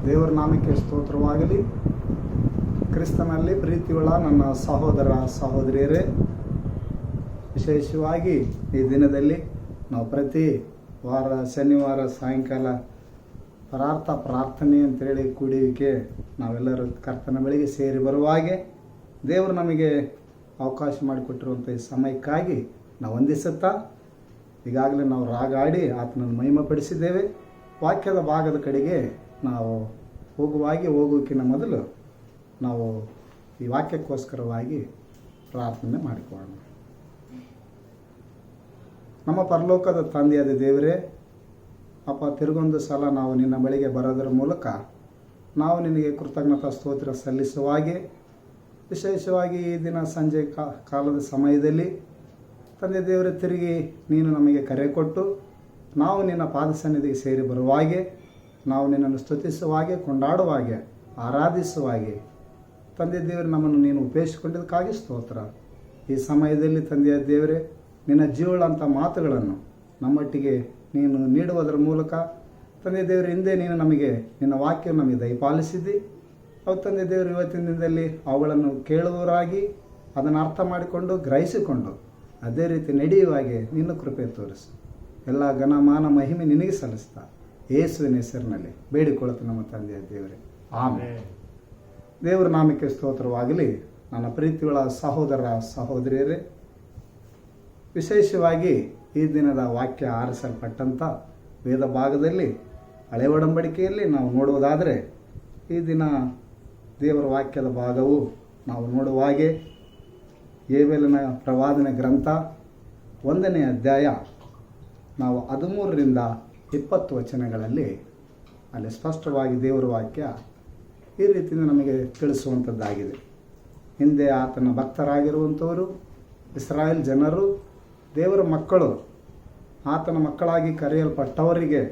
ದೇವರ ನಾಮಕ್ಕೆ ಸ್ತೋತ್ರವಾಗಲಿ. ಕ್ರಿಸ್ತನಲ್ಲಿ ಪ್ರೀತಿಯುಳ್ಳ ನನ್ನ ಸಹೋದರ ಸಹೋದರಿಯರೇ, ವಿಶೇಷವಾಗಿ ಈ ದಿನದಲ್ಲಿ ನಾವು ಪ್ರತಿ ವಾರ ಶನಿವಾರ ಸಾಯಂಕಾಲ ಪ್ರಾರ್ಥನೆ ಅಂತೇಳಿ ಕೂಡುವಿಕೆ ನಾವೆಲ್ಲರೂ ಕರ್ತನ ಬಳಿಗೆ ಸೇರಿ ಬರುವಾಗೆ ದೇವರು ನಮಗೆ ಅವಕಾಶ ಮಾಡಿಕೊಟ್ಟಿರುವಂಥ ಈ ಸಮಯಕ್ಕಾಗಿ ನಾವು ವಂದಿಸುತ್ತಾ ಈಗಾಗಲೇ ನಾವು ರಾಗಾಡಿ ಆತನನ್ನು ಮಹಿಮೆಪಡಿಸಿದ್ದೇವೆ. ವಾಕ್ಯದ ಭಾಗದ ಕಡೆಗೆ ನಾವು ಹೋಗುವಕ್ಕಿಂತ ಮೊದಲು ನಾವು ಈ ವಾಕ್ಯಕ್ಕೋಸ್ಕರವಾಗಿ ಪ್ರಾರ್ಥನೆ ಮಾಡಿಕೊಳ್ಳೋಣ. ನಮ್ಮ ಪರಲೋಕದ ತಂದೆಯಾದ ದೇವರೇ, ಅಪ್ಪ, ತಿರುಗೊಂದು ಸಲ ನಾವು ನಿನ್ನ ಬಳಿಗೆ ಬರೋದರ ಮೂಲಕ ನಾವು ನಿನಗೆ ಕೃತಜ್ಞತಾ ಸ್ತೋತ್ರ ಸಲ್ಲಿಸುವಾಗೆ, ವಿಶೇಷವಾಗಿ ಈ ದಿನ ಸಂಜೆ ಕಾಲದ ಸಮಯದಲ್ಲಿ ತಂದೆ ದೇವರೇ, ತಿರುಗಿ ನೀನು ನಮಗೆ ಕರೆ ಕೊಟ್ಟು ನಾವು ನಿನ್ನ ಪಾದ ಸನ್ನಿಧಿಗೆ ಸೇರಿ ಬರುವಾಗೆ, ನಾವು ನಿನ್ನನ್ನು ಸ್ತುತಿಸುವಾಗೆ, ಕೊಂಡಾಡುವಾಗೆ, ಆರಾಧಿಸುವಾಗೆ ತಂದೆ ದೇವರು ನಮ್ಮನ್ನು ನೀನು ಉಪಯೋಗಿಸಿಕೊಂಡಿದ್ದಕ್ಕಾಗಿ ಸ್ತೋತ್ರ. ಈ ಸಮಯದಲ್ಲಿ ತಂದೆಯ ದೇವರೇ, ನಿನ್ನ ಜೀವಳಂಥ ಮಾತುಗಳನ್ನು ನಮ್ಮೊಟ್ಟಿಗೆ ನೀನು ನೀಡುವುದರ ಮೂಲಕ ತಂದೆ ದೇವರು ಹಿಂದೆ ನೀನು ನಮಗೆ ನಿನ್ನ ವಾಕ್ಯ ನಮಗೆ ದಯಪಾಲಿಸಿದ್ದಿ. ಅವು ತಂದೆ ದೇವರು ಇವತ್ತಿನ ದಿನದಲ್ಲಿ ಅವುಗಳನ್ನು ಕೇಳುವವರಾಗಿ ಅದನ್ನು ಅರ್ಥ ಮಾಡಿಕೊಂಡು ಗ್ರಹಿಸಿಕೊಂಡು ಅದೇ ರೀತಿ ನಡೆಯುವಾಗೆ ನಿನ್ನ ಕೃಪೆ ತೋರಿಸು. ಎಲ್ಲ ಘನಮಾನ ಮಹಿಮೆ ನಿನಗೆ ಸಲ್ಲಿಸ್ತಾ ಯೇಸುವಿನ ಹೆಸರಿನಲ್ಲಿ ಬೇಡಿಕೊಳ್ಳುತ್ತೆ ನಮ್ಮ ತಂದೆಯ ದೇವರೇ, ಆಮೆನ್. ದೇವರ ನಾಮಕ್ಕೆ ಸ್ತೋತ್ರವಾಗಲಿ. ನನ್ನ ಪ್ರೀತಿಗಳ ಸಹೋದರ ಸಹೋದರಿಯರೇ, ವಿಶೇಷವಾಗಿ ಈ ದಿನದ ವಾಕ್ಯ ಆರಿಸಲ್ಪಟ್ಟಂಥ ವೇದ ಭಾಗದಲ್ಲಿ ಹಳೆ ಒಡಂಬಡಿಕೆಯಲ್ಲಿ ನಾವು ನೋಡುವುದಾದರೆ ಈ ದಿನ ದೇವರ ವಾಕ್ಯದ ಭಾಗವು ನಾವು ನೋಡುವಾಗೆ ಹೇಬೇಲನ ಪ್ರವಾದನೆ ಗ್ರಂಥ 1ನೇ ಅಧ್ಯಾಯ ನಾವು 13ರಿಂದ 20 ವಚನಗಳಲ್ಲಿ ಅಲ್ಲಿ ಸ್ಪಷ್ಟವಾಗಿ ದೇವರ ವಾಕ್ಯ ಈ ರೀತಿಯಿಂದ ನಮಗೆ ತಿಳಿಸುವಂಥದ್ದಾಗಿದೆ. ಹಿಂದೆ ಆತನ ಭಕ್ತರಾಗಿರುವಂಥವರು ಇಸ್ರಾಯೇಲ್ ಜನರು, ದೇವರ ಮಕ್ಕಳು, ಆತನ ಮಕ್ಕಳಾಗಿ ಕರೆಯಲ್ಪಟ್ಟವರಿಗೆ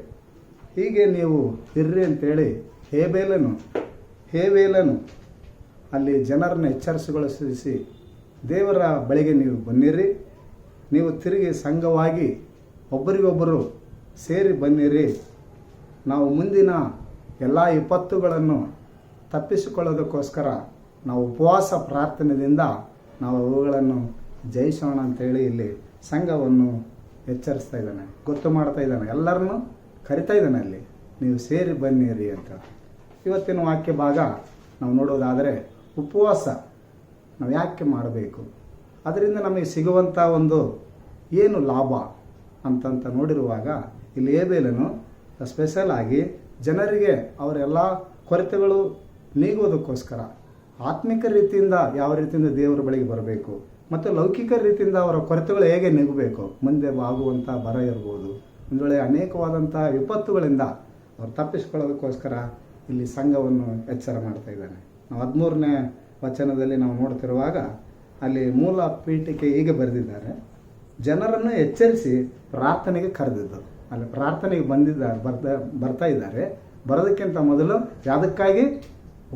ಹೀಗೆ ನೀವು ಇರ್ರಿ ಅಂತೇಳಿ ಹೇಬೇಲನು ಅಲ್ಲಿ ಜನರನ್ನು ಎಚ್ಚರಿಸಿಗೊಳಿಸಿ ದೇವರ ಬಳಿಗೆ ನೀವು ಬನ್ನಿರಿ, ನೀವು ತಿರುಗಿ ಸಂಘವಾಗಿ ಒಬ್ಬರಿಗೊಬ್ಬರು ಸೇರಿ ಬನ್ನಿರಿ, ನಾವು ಮುಂದಿನ ಎಲ್ಲ ವಿಪತ್ತುಗಳನ್ನು ತಪ್ಪಿಸಿಕೊಳ್ಳೋದಕ್ಕೋಸ್ಕರ ನಾವು ಉಪವಾಸ ಪ್ರಾರ್ಥನೆಯಿಂದ ನಾವು ಅವುಗಳನ್ನು ಜಯಿಸೋಣ ಅಂತೇಳಿ ಇಲ್ಲಿ ಸಂಘವನ್ನು ಎಚ್ಚರಿಸ್ತಾ ಇದ್ದಾನೆ, ಗೊತ್ತು ಮಾಡ್ತಾ ಇದ್ದಾನೆ, ಎಲ್ಲರನ್ನು ಕರಿತಾ ಇದ್ದಾನೆ ಅಲ್ಲಿ ನೀವು ಸೇರಿ ಬನ್ನಿರಿ ಅಂತ. ಇವತ್ತಿನ ವಾಕ್ಯ ಭಾಗ ನಾವು ನೋಡೋದಾದರೆ ಉಪವಾಸ ನಾವು ಯಾಕೆ ಮಾಡಬೇಕು, ಅದರಿಂದ ನಮಗೆ ಸಿಗುವಂಥ ಒಂದು ಏನು ಲಾಭ ಅಂತಂತ ನೋಡಿರುವಾಗ ಇಲ್ಲಿ ಹೇಬೇಲನು ಸ್ಪೆಷಲ್ ಆಗಿ ಜನರಿಗೆ ಅವರೆಲ್ಲ ಕೊರತೆಗಳು ನೀಗುವುದಕ್ಕೋಸ್ಕರ ಆತ್ಮಿಕ ರೀತಿಯಿಂದ ಯಾವ ರೀತಿಯಿಂದ ದೇವರ ಬಳಿಗೆ ಬರಬೇಕು ಮತ್ತು ಲೌಕಿಕ ರೀತಿಯಿಂದ ಅವರ ಕೊರತೆಗಳು ಹೇಗೆ ನೀಗಬೇಕು, ಮುಂದೆ ಆಗುವಂಥ ಬರ ಇರ್ಬೋದು, ಒಂದು ವೇಳೆ ಅನೇಕವಾದಂಥ ವಿಪತ್ತುಗಳಿಂದ ಅವರು ತಪ್ಪಿಸಿಕೊಳ್ಳೋದಕ್ಕೋಸ್ಕರ ಇಲ್ಲಿ ಸಂಘವನ್ನು ಎಚ್ಚರ ಮಾಡ್ತಾ ಇದ್ದಾನೆ. ನಾವು 13ನೇ ವಚನದಲ್ಲಿ ನಾವು ನೋಡ್ತಿರುವಾಗ ಅಲ್ಲಿ ಮೂಲ ಪೀಠಿಕೆ ಹೀಗೆ ಬರೆದಿದ್ದಾರೆ, ಜನರನ್ನು ಎಚ್ಚರಿಸಿ ಪ್ರಾರ್ಥನೆಗೆ ಕರೆದಿದ್ದು. ಅಲ್ಲಿ ಪ್ರಾರ್ಥನೆಗೆ ಬರ್ತಾ ಇದ್ದಾರೆ. ಬರೋದಕ್ಕಿಂತ ಮೊದಲು ಯಾವುದಕ್ಕಾಗಿ?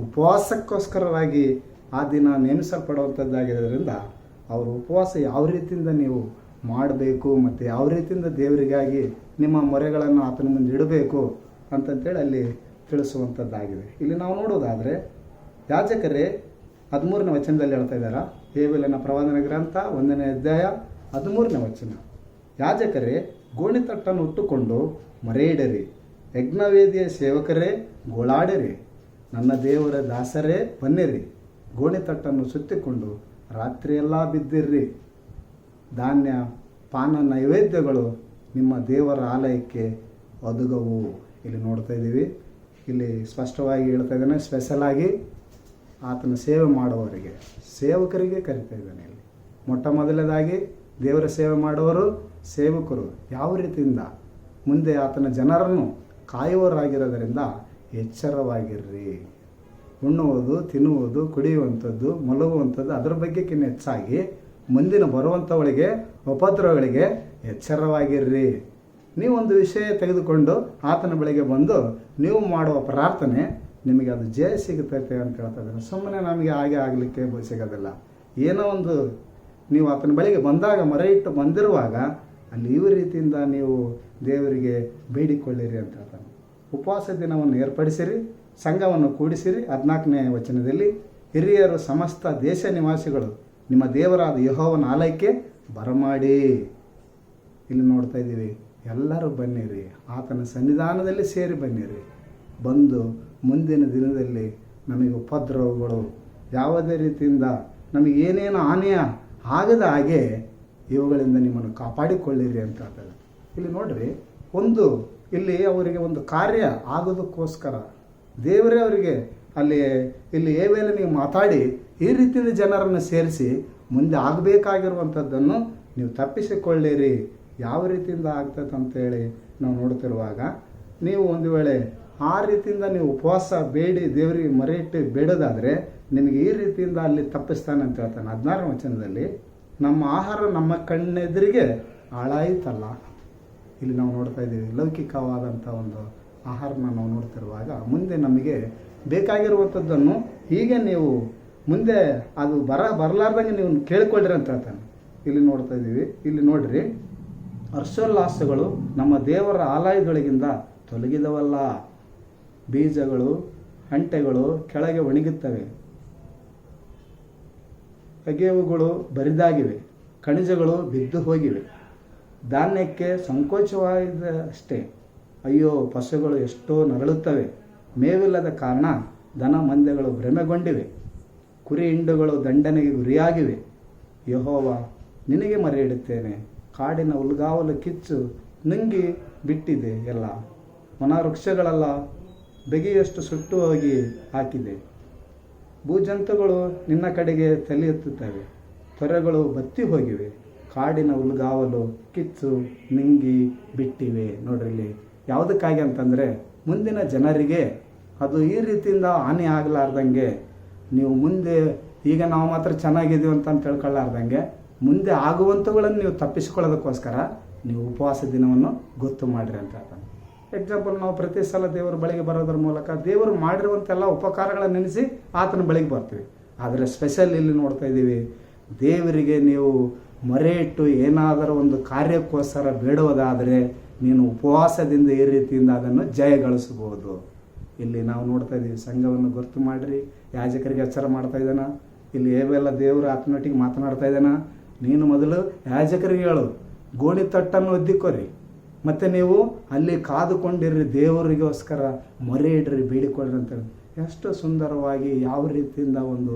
ಉಪವಾಸಕ್ಕೋಸ್ಕರವಾಗಿ ಆ ದಿನ ನೇಮಿಸಲ್ಪಡುವಂಥದ್ದಾಗಿರೋದ್ರಿಂದ ಅವರು ಉಪವಾಸ ಯಾವ ರೀತಿಯಿಂದ ನೀವು ಮಾಡಬೇಕು ಮತ್ತು ಯಾವ ರೀತಿಯಿಂದ ದೇವರಿಗಾಗಿ ನಿಮ್ಮ ಮೊರೆಗಳನ್ನು ಆತನ ಮುಂದೆ ಇಡಬೇಕು ಅಂತಂತೇಳಿ ಅಲ್ಲಿ ತಿಳಿಸುವಂಥದ್ದಾಗಿದೆ. ಇಲ್ಲಿ ನಾವು ನೋಡೋದಾದರೆ ಯಾಜಕರೇ 13ನೇ ವಚನದಲ್ಲಿ ಹೇಳ್ತಾ ಇದ್ದಾರ, ಹೇಬೇಲನ ಪ್ರವಾದನೆ ಗ್ರಂಥ 1ನೇ ಅಧ್ಯಾಯ 13ನೇ ವಚನ, ಯಾಜಕರೇ ಗೋಣಿತಟ್ಟನ್ನು ಉಟ್ಟುಕೊಂಡು ಮರೆಯಿಡರಿ, ಯಜ್ಞವೇದಿಯ ಸೇವಕರೇ ಗೋಳಾಡಿರಿ, ನನ್ನ ದೇವರ ದಾಸರೇ ಬನ್ನಿರಿ, ಗೋಣಿತಟ್ಟನ್ನು ಸುತ್ತಿಕೊಂಡು ರಾತ್ರಿಯೆಲ್ಲ ಬಿದ್ದಿರ್ರಿ, ಧಾನ್ಯ ಪಾನ ನೈವೇದ್ಯಗಳು ನಿಮ್ಮ ದೇವರ ಆಲಯಕ್ಕೆ ಒದಗವು. ಇಲ್ಲಿ ನೋಡ್ತಾ ಇದ್ದೀವಿ, ಇಲ್ಲಿ ಸ್ಪಷ್ಟವಾಗಿ ಹೇಳ್ತಾ ಇದ್ದಾನೆ, ಸ್ಪೆಷಲ್ ಆಗಿ ಆತನ ಸೇವೆ ಮಾಡುವವರಿಗೆ, ಸೇವಕರಿಗೆ ಕರಿತಾ ಇದ್ದಾನೆ. ಇಲ್ಲಿ ಮೊಟ್ಟ ಮೊದಲನೇದಾಗಿ ದೇವರ ಸೇವೆ ಮಾಡುವರು ಸೇವಕರು ಯಾವ ರೀತಿಯಿಂದ ಮುಂದೆ ಆತನ ಜನರನ್ನು ಕಾಯುವವರಾಗಿರೋದರಿಂದ ಎಚ್ಚರವಾಗಿರ್ರಿ. ಉಣ್ಣುವುದು, ತಿನ್ನುವುದು, ಕುಡಿಯುವಂಥದ್ದು, ಮಲಗುವಂಥದ್ದು ಅದರ ಬಗ್ಗೆಕ್ಕಿಂತ ಹೆಚ್ಚಾಗಿ ಮುಂದಿನ ಬರುವಂಥವಳಿಗೆ ಉಪದ್ರವಗಳಿಗೆ ಎಚ್ಚರವಾಗಿರ್ರಿ. ನೀವೊಂದು ವಿಷಯ ತೆಗೆದುಕೊಂಡು ಆತನ ಬಳಿಗೆ ಬಂದು ನೀವು ಮಾಡುವ ಪ್ರಾರ್ಥನೆ ನಿಮಗೆ ಅದು ಜಯ ಸಿಗುತ್ತೈತೆ ಅಂತ ಹೇಳ್ತಾ ಇದ್ದಾರೆ. ಸುಮ್ಮನೆ ನಮಗೆ ಹಾಗೆ ಆಗಲಿಕ್ಕೆ ಸಿಗೋದಿಲ್ಲ. ಏನೋ ಒಂದು ನೀವು ಆತನ ಬಳಿಗೆ ಬಂದಾಗ ಮೊರೆ ಇಟ್ಟು ಬಂದಿರುವಾಗ ಅಲ್ಲಿ ಈ ರೀತಿಯಿಂದ ನೀವು ದೇವರಿಗೆ ಬೇಡಿಕೊಳ್ಳಿರಿ ಅಂತ ಹೇಳ್ತಾನೆ. ಉಪವಾಸ ದಿನವನ್ನು ಏರ್ಪಡಿಸಿರಿ, ಸಂಘವನ್ನು ಕೂಡಿಸಿರಿ. 14ನೇ ವಚನದಲ್ಲಿ ಹಿರಿಯರು ಸಮಸ್ತ ದೇಶ ನಿವಾಸಿಗಳು ನಿಮ್ಮ ದೇವರಾದ ಯೆಹೋವನ ಆಲಯಕ್ಕೆ ಬರಮಾಡಿ. ಇಲ್ಲಿ ನೋಡ್ತಾ ಇದ್ದೀವಿ, ಎಲ್ಲರೂ ಬನ್ನಿರಿ, ಆತನ ಸನ್ನಿಧಾನದಲ್ಲಿ ಸೇರಿ ಬನ್ನಿರಿ. ಬಂದು ಮುಂದಿನ ದಿನದಲ್ಲಿ ನಮಗೆ ಉಪದ್ರವಗಳು ಯಾವುದೇ ರೀತಿಯಿಂದ ನಮಗೆ ಏನೇನು ಹಾನಿಯ ಆಗದ ಹಾಗೆ ಇವುಗಳಿಂದ ನಿಮ್ಮನ್ನು ಕಾಪಾಡಿಕೊಳ್ಳಿರಿ ಅಂತ ಹೇಳ್ತಾರೆ. ಇಲ್ಲಿ ನೋಡ್ರಿ, ಇಲ್ಲಿ ಅವರಿಗೆ ಒಂದು ಕಾರ್ಯ ಆಗೋದಕ್ಕೋಸ್ಕರ ದೇವರೇ ಅವರಿಗೆ ಇಲ್ಲಿ ಏವೇಲೆ ನೀವು ಮಾತಾಡಿ ಈ ರೀತಿಯಿಂದ ಜನರನ್ನು ಸೇರಿಸಿ ಮುಂದೆ ಆಗಬೇಕಾಗಿರುವಂಥದ್ದನ್ನು ನೀವು ತಪ್ಪಿಸಿಕೊಳ್ಳಿರಿ. ಯಾವ ರೀತಿಯಿಂದ ಆಗ್ತದೆ ಅಂತೇಳಿ ನಾವು ನೋಡ್ತಿರುವಾಗ, ನೀವು ಒಂದು ವೇಳೆ ಆ ರೀತಿಯಿಂದ ನೀವು ಉಪವಾಸ ಬೇಡಿ ದೇವರಿಗೆ ಮೊರೆ ಇಟ್ಟು ಬೇಡೋದಾದರೆ ನಿಮಗೆ ಈ ರೀತಿಯಿಂದ ಅಲ್ಲಿ ತಪ್ಪಿಸ್ತಾನೆ ಅಂತ ಹೇಳ್ತಾನೆ. 16ನೇ ವಚನದಲ್ಲಿ ನಮ್ಮ ಆಹಾರ ನಮ್ಮ ಕಣ್ಣೆದುರಿಗೆ ಹಾಳಾಯಿತಲ್ಲ. ಇಲ್ಲಿ ನಾವು ನೋಡ್ತಾ ಇದ್ದೀವಿ, ಲೌಕಿಕವಾದಂಥ ಒಂದು ಆಹಾರನ ನಾವು ನೋಡ್ತಿರುವಾಗ ಮುಂದೆ ನಮಗೆ ಬೇಕಾಗಿರುವಂಥದ್ದನ್ನು ಹೀಗೆ ನೀವು ಮುಂದೆ ಅದು ಬರಲಾರ್ದಂಗೆ ನೀವು ಕೇಳಿಕೊಳ್ಳ್ರಿ ಅಂತ ಹೇಳ್ತಾನೆ. ಇಲ್ಲಿ ನೋಡ್ತಾ ಇದ್ದೀವಿ, ಇಲ್ಲಿ ನೋಡ್ರಿ, ಹರ್ಷೋಲ್ಲಾಸಗಳು ನಮ್ಮ ದೇವರ ಆಲಯಗಳಿಗಿಂದ ತೊಲಗಿದವಲ್ಲ. ಬೀಜಗಳು ಹಂಟೆಗಳು ಕೆಳಗೆ ಒಣಗುತ್ತವೆ, ಅಗೆವುಗಳು ಬರಿದಾಗಿವೆ, ಖನಿಜಗಳು ಬಿದ್ದು ಹೋಗಿವೆ, ಧಾನ್ಯಕ್ಕೆ ಸಂಕೋಚವಾದಷ್ಟೇ. ಅಯ್ಯೋ, ಪಶುಗಳು ಎಷ್ಟೋ ನರಳುತ್ತವೆ, ಮೇವಿಲ್ಲದ ಕಾರಣ ದನ ಮಂದೆಗಳು ಭ್ರಮೆಗೊಂಡಿವೆ, ಕುರಿ ಹಿಂಡುಗಳು ದಂಡನೆಗೆ ಗುರಿಯಾಗಿವೆ. ಯೆಹೋವ, ನಿನಗೆ ಮೊರೆ ಇಡುತ್ತೇನೆ, ಕಾಡಿನ ಹುಲ್ಗಾವಲು ಕಿಚ್ಚು ನುಂಗಿ ಬಿಟ್ಟಿದೆ, ಎಲ್ಲ ವನವೃಕ್ಷಗಳೆಲ್ಲ ಬೆಗೆಯಷ್ಟು ಸುಟ್ಟು ಹೋಗಿ ಹಾಕಿದೆ. ಭೂಜಂತುಗಳು ನಿನ್ನ ಕಡೆಗೆ ತಲೆ ಎತ್ತುತ್ತವೆ, ತೊರೆಗಳು ಬತ್ತಿ ಹೋಗಿವೆ, ಕಾಡಿನ ಹುಲ್ಗಾವಲು ಕಿಚ್ಚು ನುಂಗಿ ಬಿಟ್ಟಿವೆ. ನೋಡ್ರಿ, ಇಲ್ಲಿ ಯಾವುದಕ್ಕಾಗಿ ಅಂತಂದರೆ ಮುಂದಿನ ಜನರಿಗೆ ಅದು ಈ ರೀತಿಯಿಂದ ಹಾನಿ ಆಗಲಾರ್ದಂಗೆ, ನೀವು ಮುಂದೆ ಈಗ ನಾವು ಮಾತ್ರ ಚೆನ್ನಾಗಿದ್ದೀವಿ ಅಂತ ತಿಳ್ಕೊಳ್ಳಾರ್ದಂಗೆ ಮುಂದೆ ಆಗುವಂಥವುಗಳನ್ನು ನೀವು ತಪ್ಪಿಸಿಕೊಳ್ಳೋದಕ್ಕೋಸ್ಕರ ನೀವು ಉಪವಾಸ ದಿನವನ್ನು ಗೊತ್ತು ಮಾಡಿರಿ ಅಂತ ಹೇಳ್ತಾನೆ. ಎಕ್ಸಾಂಪಲ್, ನಾವು ಪ್ರತಿ ಸಲ ದೇವರ ಬಳಿಗೆ ಬರೋದ್ರ ಮೂಲಕ ದೇವರು ಮಾಡಿರುವಂತೆಲ್ಲ ಉಪಕಾರಗಳನ್ನು ನೆನೆಸಿ ಆತನ ಬಳಿಗೆ ಬರ್ತೀವಿ. ಆದರೆ ಸ್ಪೆಷಲ್ ಇಲ್ಲಿ ನೋಡ್ತಾ ಇದ್ದೀವಿ, ದೇವರಿಗೆ ನೀವು ಮೊರೆ ಇಟ್ಟು ಏನಾದರೂ ಒಂದು ಕಾರ್ಯಕ್ಕೋಸ್ಕರ ಬೇಡುವುದಾದರೆ ನೀನು ಉಪವಾಸದಿಂದ ಈ ರೀತಿಯಿಂದ ಅದನ್ನು ಜಯಗಳಿಸಬಹುದು. ಇಲ್ಲಿ ನಾವು ನೋಡ್ತಾ ಇದ್ದೀವಿ, ಸಂಘವನ್ನು ಗೊತ್ತು ಮಾಡಿರಿ, ಯಾಜಕರಿಗೆ ಎಚ್ಚರ ಮಾಡ್ತಾ ಇದ್ದಾನ. ಇಲ್ಲಿ ಏವೆಲ್ಲ ದೇವರು ಆತನೊಟ್ಟಿಗೆ ಮಾತನಾಡ್ತಾ ಇದ್ದಾನ. ನೀನು ಮೊದಲು ಯಾಜಕರಿಗೆ ಹೇಳು, ಗೋಣಿ ತಟ್ಟನ್ನು ಒದ್ದಿಕೋರಿ, ಮತ್ತು ನೀವು ಅಲ್ಲಿ ಕಾದುಕೊಂಡಿರ್ರಿ, ದೇವರಿಗೋಸ್ಕರ ಮೊರೆ ಇಡ್ರಿ, ಬೇಡಿಕೊಳ್ಳ್ರಿ ಅಂತೇಳಿ ಎಷ್ಟು ಸುಂದರವಾಗಿ ಯಾವ ರೀತಿಯಿಂದ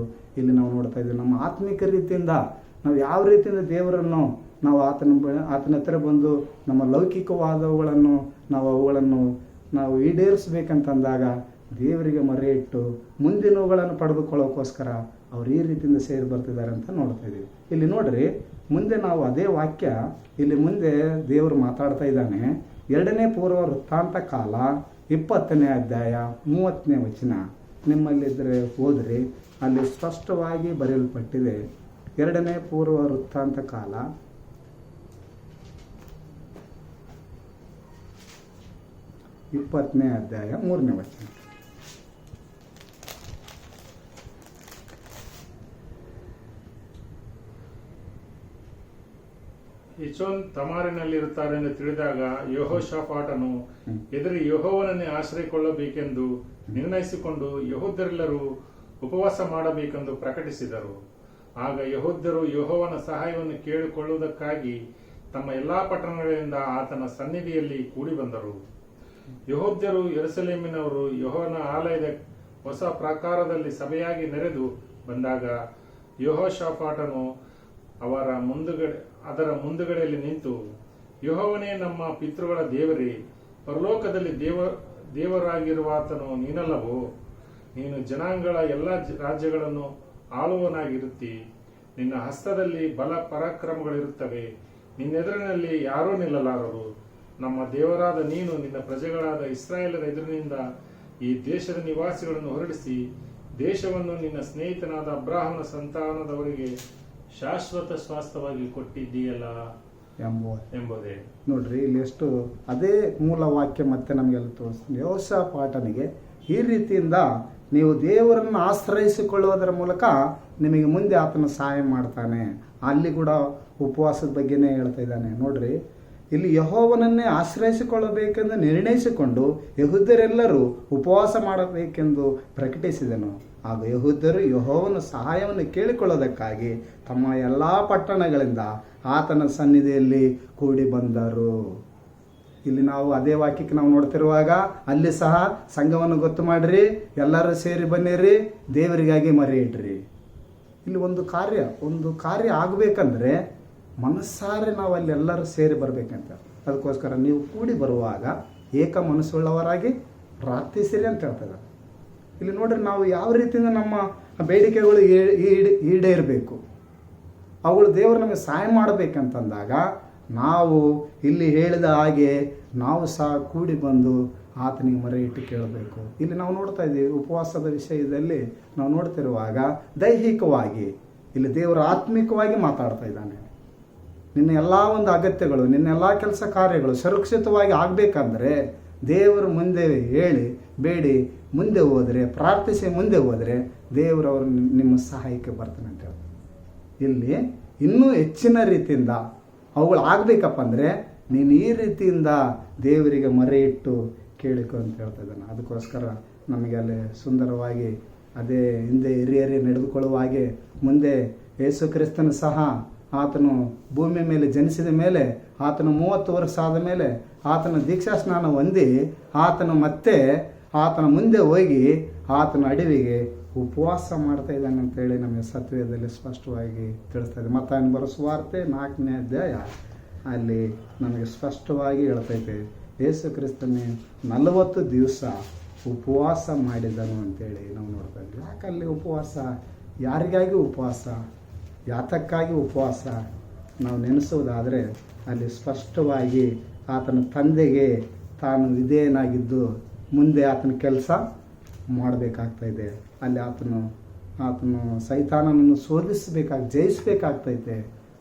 ಇಲ್ಲಿ ನಾವು ನೋಡ್ತಾ ಇದ್ದೀವಿ. ನಮ್ಮ ಆತ್ಮಿಕ ರೀತಿಯಿಂದ ನಾವು ಯಾವ ರೀತಿಯಿಂದ ದೇವರನ್ನು ನಾವು ಆತನ ಹತ್ರ ಬಂದು ನಮ್ಮ ಲೌಕಿಕವಾದವುಗಳನ್ನು ನಾವು ಈಡೇರಿಸ್ಬೇಕಂತಂದಾಗ ದೇವರಿಗೆ ಮೊರೆ ಇಟ್ಟು ಮುಂದಿನವುಗಳನ್ನು ಪಡೆದುಕೊಳ್ಳೋಕ್ಕೋಸ್ಕರ ಅವ್ರು ಈ ರೀತಿಯಿಂದ ಸೇರಿ ಬರ್ತಿದ್ದಾರೆ ಅಂತ ನೋಡ್ತಾ ಇದ್ದೀವಿ. ಇಲ್ಲಿ ನೋಡ್ರಿ, ಮುಂದೆ ನಾವು ಅದೇ ವಾಕ್ಯ ಇಲ್ಲಿ ಮುಂದೆ ದೇವರು ಮಾತಾಡ್ತಾ ಇದ್ದಾನೆ. 2ನೇ ಪೂರ್ವ ವೃತ್ತಾಂತ ಕಾಲ 20ನೇ ಅಧ್ಯಾಯ 30ನೇ ವಚನ ನಿಮ್ಮಲ್ಲಿದ್ದರೆ ಓದ್ರಿ, ಅಲ್ಲಿ ಸ್ಪಷ್ಟವಾಗಿ ಬರೆಯಲ್ಪಟ್ಟಿದೆ. 2ನೇ ಪೂರ್ವ ವೃತ್ತಾಂತ ಕಾಲ 20ನೇ ಅಧ್ಯಾಯ 3ನೇ ವಚನ. ಇಚೋನ್ ತಮಾರಿನಲ್ಲಿರುತ್ತಾರೆ ಎಂದು ತಿಳಿದಾಗ ಯೆಹೋಷಾಫಾಟನು ಎದುರಿ ಯೆಹೋವನನ್ನೇ ಆಶ್ರಯಿಸಿಕೊಳ್ಳಬೇಕೆಂದು ನಿರ್ಣಯಿಸಿಕೊಂಡು ಯೆಹೂದ್ಯರೆಲ್ಲರೂ ಉಪವಾಸ ಮಾಡಬೇಕೆಂದು ಪ್ರಕಟಿಸಿದರು. ಆಗ ಯೆಹೂದ್ಯರು ಯೆಹೋವನ ಸಹಾಯವನ್ನು ಕೇಳಿಕೊಳ್ಳುವುದಕ್ಕಾಗಿ ತಮ್ಮ ಎಲ್ಲಾ ಪಟ್ಟಣಗಳಿಂದ ಆತನ ಸನ್ನಿಧಿಯಲ್ಲಿ ಕೂಡಿ ಬಂದರು. ಯೆಹೂದ್ಯರು ಯೆರೂಸಲೇಮಿನವರು ಯೆಹೋವನ ಆಲಯದ ಹೊಸ ಪ್ರಾಕಾರದಲ್ಲಿ ಸಭೆಯಾಗಿ ನೆರೆದು ಬಂದಾಗ ಯೆಹೋಷಾಫಾಟನು ಅದರ ಮುಂದುಗಡೆಯಲ್ಲಿ ನಿಂತು, ಯೆಹೋವನೇ ನಮ್ಮ ಪಿತೃಗಳ ದೇವರೇ, ಪರಲೋಕದಲ್ಲಿ ದೇವರಾಗಿರುವಾತನು ನೀನಲ್ಲವೋ? ನೀನು ಜನಾಂಗಗಳ ಎಲ್ಲ ರಾಜ್ಯಗಳನ್ನು ಆಳುವನಾಗಿರುತ್ತಿ, ನಿನ್ನ ಹಸ್ತದಲ್ಲಿ ಬಲ ಪರಾಕ್ರಮಗಳಿರುತ್ತವೆ, ನಿನ್ನೆದುರಿನಲ್ಲಿ ಯಾರೂ ನಿಲ್ಲಲಾರರು. ನಮ್ಮ ದೇವರಾದ ನೀನು ನಿನ್ನ ಪ್ರಜೆಗಳಾದ ಇಸ್ರಾಯೇಲರ ಎದುರಿನಿಂದ ಈ ದೇಶದ ನಿವಾಸಿಗಳನ್ನು ಹೊರಡಿಸಿ ದೇಶವನ್ನು ನಿನ್ನ ಸ್ನೇಹಿತನಾದ ಅಬ್ರಾಹಮನ ಸಂತಾನದವರಿಗೆ ಶಾಶ್ವತ ಸ್ವಾಸ್ಥ್ಯವಾಗಿ ಕೊಟ್ಟಿದ್ದೀಯಲ್ಲ ಎಂಬುದೇ. ನೋಡ್ರಿ, ಇಲ್ಲಿ ಎಷ್ಟು ಅದೇ ಮೂಲ ವಾಕ್ಯ ಮತ್ತೆ ನಮಗೆಲ್ಲ ತೋರಿಸ್ತೀನಿ. ಯೆಹೋಷಾಫಾಟನಿಗೆ ಈ ರೀತಿಯಿಂದ ನೀವು ದೇವರನ್ನು ಆಶ್ರಯಿಸಿಕೊಳ್ಳುವುದರ ಮೂಲಕ ನಿಮಗೆ ಮುಂದೆ ಆತನ ಸಹಾಯ ಮಾಡ್ತಾನೆ. ಅಲ್ಲಿ ಕೂಡ ಉಪವಾಸದ ಬಗ್ಗೆನೇ ಹೇಳ್ತಾ ಇದ್ದಾನೆ. ನೋಡ್ರಿ, ಇಲ್ಲಿ ಯೆಹೋವನನ್ನೇ ಆಶ್ರಯಿಸಿಕೊಳ್ಳಬೇಕೆಂದು ನಿರ್ಣಯಿಸಿಕೊಂಡು ಯೆಹೂದ್ಯರೆಲ್ಲರೂ ಉಪವಾಸ ಮಾಡಬೇಕೆಂದು ಪ್ರಕಟಿಸಿದನು. ಆಗ ಯೆಹೂದ್ಯರು ಯೆಹೋವನ ಸಹಾಯವನ್ನು ಕೇಳಿಕೊಳ್ಳೋದಕ್ಕಾಗಿ ತಮ್ಮ ಎಲ್ಲ ಪಟ್ಟಣಗಳಿಂದ ಆತನ ಸನ್ನಿಧಿಯಲ್ಲಿ ಕೂಡಿ ಬಂದರು. ಇಲ್ಲಿ ನಾವು ಅದೇ ವಾಕ್ಯಕ್ಕೆ ನಾವು ನೋಡ್ತಿರುವಾಗ ಅಲ್ಲಿ ಸಹ ಸಂಘವನ್ನು ಗೊತ್ತು ಮಾಡಿರಿ, ಎಲ್ಲರೂ ಸೇರಿ ಬನ್ನಿರಿ, ದೇವರಿಗಾಗಿ ಮರೆ ಇಡ್ರಿ. ಇಲ್ಲಿ ಒಂದು ಕಾರ್ಯ ಆಗಬೇಕಂದ್ರೆ ಮನಸ್ಸಾರೆ ನಾವು ಅಲ್ಲಿ ಎಲ್ಲರೂ ಸೇರಿ ಬರಬೇಕಂತ. ಅದಕ್ಕೋಸ್ಕರ ನೀವು ಕೂಡಿ ಬರುವಾಗ ಏಕ ಮನಸ್ಸುಳ್ಳವರಾಗಿ ಪ್ರಾರ್ಥಿಸಿರಿ ಅಂತ ಹೇಳ್ತದೆ. ಇಲ್ಲಿ ನೋಡ್ರಿ, ನಾವು ಯಾವ ರೀತಿಯಿಂದ ನಮ್ಮ ಬೇಡಿಕೆಗಳು ಈಡೇರಬೇಕು, ಅವುಗಳು ದೇವರು ನಮಗೆ ಸಹಾಯ ಮಾಡಬೇಕಂತಂದಾಗ ನಾವು ಇಲ್ಲಿ ಹೇಳಿದ ಹಾಗೆ ನಾವು ಸಹ ಕೂಡಿ ಬಂದು ಆತನಿಗೆ ಮೊರೆ ಇಟ್ಟು ಕೇಳಬೇಕು. ಇಲ್ಲಿ ನಾವು ನೋಡ್ತಾ ಇದ್ದೀವಿ, ಉಪವಾಸದ ವಿಷಯದಲ್ಲಿ ನಾವು ನೋಡ್ತಿರುವಾಗ ದೈಹಿಕವಾಗಿ ಇಲ್ಲಿ ದೇವರು ಆತ್ಮಿಕವಾಗಿ ಮಾತಾಡ್ತಾ ಇದ್ದಾನೆ. ನಿನ್ನ ಎಲ್ಲ ಒಂದು ಅಗತ್ಯಗಳು, ನಿನ್ನ ಎಲ್ಲ ಕೆಲಸ ಕಾರ್ಯಗಳು ಸುರಕ್ಷಿತವಾಗಿ ಆಗಬೇಕಂದ್ರೆ ದೇವರು ಮುಂದೆ ಹೇಳಿ ಬೇಡಿ ಮುಂದೆ ಹೋದರೆ, ಪ್ರಾರ್ಥಿಸಿ ಮುಂದೆ ಹೋದರೆ ದೇವರವರು ನಿಮ್ಮ ಸಹಾಯಕ್ಕೆ ಬರ್ತಾನೆ ಅಂತ ಹೇಳ್ತಾರೆ. ಇಲ್ಲಿ ಇನ್ನೂ ಹೆಚ್ಚಿನ ರೀತಿಯಿಂದ ಅವುಗಳು ಆಗಬೇಕಪ್ಪ ಅಂದರೆ ನೀನು ಈ ರೀತಿಯಿಂದ ದೇವರಿಗೆ ಮೊರೆ ಇಟ್ಟು ಕೇಳಿಕೊ ಅಂತ ಹೇಳ್ತಾ ಇದ್ದಾನೆ. ಅದಕ್ಕೋಸ್ಕರ ನಮಗೆ ಅಲ್ಲಿ ಸುಂದರವಾಗಿ ಅದೇ ಹಿಂದೆ ಹಿರಿಯರೇ ನಡೆದುಕೊಳ್ಳುವ ಹಾಗೆ ಮುಂದೆ ಯೇಸು ಕ್ರಿಸ್ತನು ಸಹ ಆತನು ಭೂಮಿ ಮೇಲೆ ಜನಿಸಿದ ಮೇಲೆ ಆತನು 30 ವರ್ಷ ಆದ ಮೇಲೆ ಆತನ ದೀಕ್ಷಾ ಸ್ನಾನ ಹೊಂದಿ ಆತನು ಮತ್ತೆ ಆತನ ಮುಂದೆ ಹೋಗಿ ಆತನ ಅಡವಿಗೆ ಉಪವಾಸ ಮಾಡ್ತಾ ಇದ್ದಾನೆ ಅಂತೇಳಿ ನಮಗೆ ಸತ್ಯದಲ್ಲಿ ಸ್ಪಷ್ಟವಾಗಿ ತಿಳಿಸ್ತಾ ಇದೆ. ಮತ್ತಾಯನ ಬರೋ ಸುವಾರ್ತೆ 4ನೇ ಅಧ್ಯಾಯ ಅಲ್ಲಿ ನಮಗೆ ಸ್ಪಷ್ಟವಾಗಿ ಹೇಳ್ತೈತೆ, ಯೇಸು ಕ್ರಿಸ್ತನೇ 40 ದಿವಸ ಉಪವಾಸ ಮಾಡಿದನು ಅಂತೇಳಿ ನಾವು ನೋಡ್ತಾ ಇದ್ವಿ. ಯಾಕಲ್ಲಿ ಉಪವಾಸ, ಯಾರಿಗಾಗಿ ಉಪವಾಸ, ಯಾತಕ್ಕಾಗಿ ಉಪವಾಸ ನಾವು ನೆನೆಸೋದಾದರೆ ಅಲ್ಲಿ ಸ್ಪಷ್ಟವಾಗಿ ಆತನ ತಂದೆಗೆ ತಾನು ವಿಧೇಯನಾಗಿದ್ದು ಮುಂದೆ ಆತನ ಕೆಲಸ ಮಾಡಬೇಕಾಗ್ತಾಯಿದೆ. ಅಲ್ಲಿ ಆತನು ಸೈತಾನನನ್ನು ಜಯಿಸಬೇಕಾಗ್ತೈತೆ.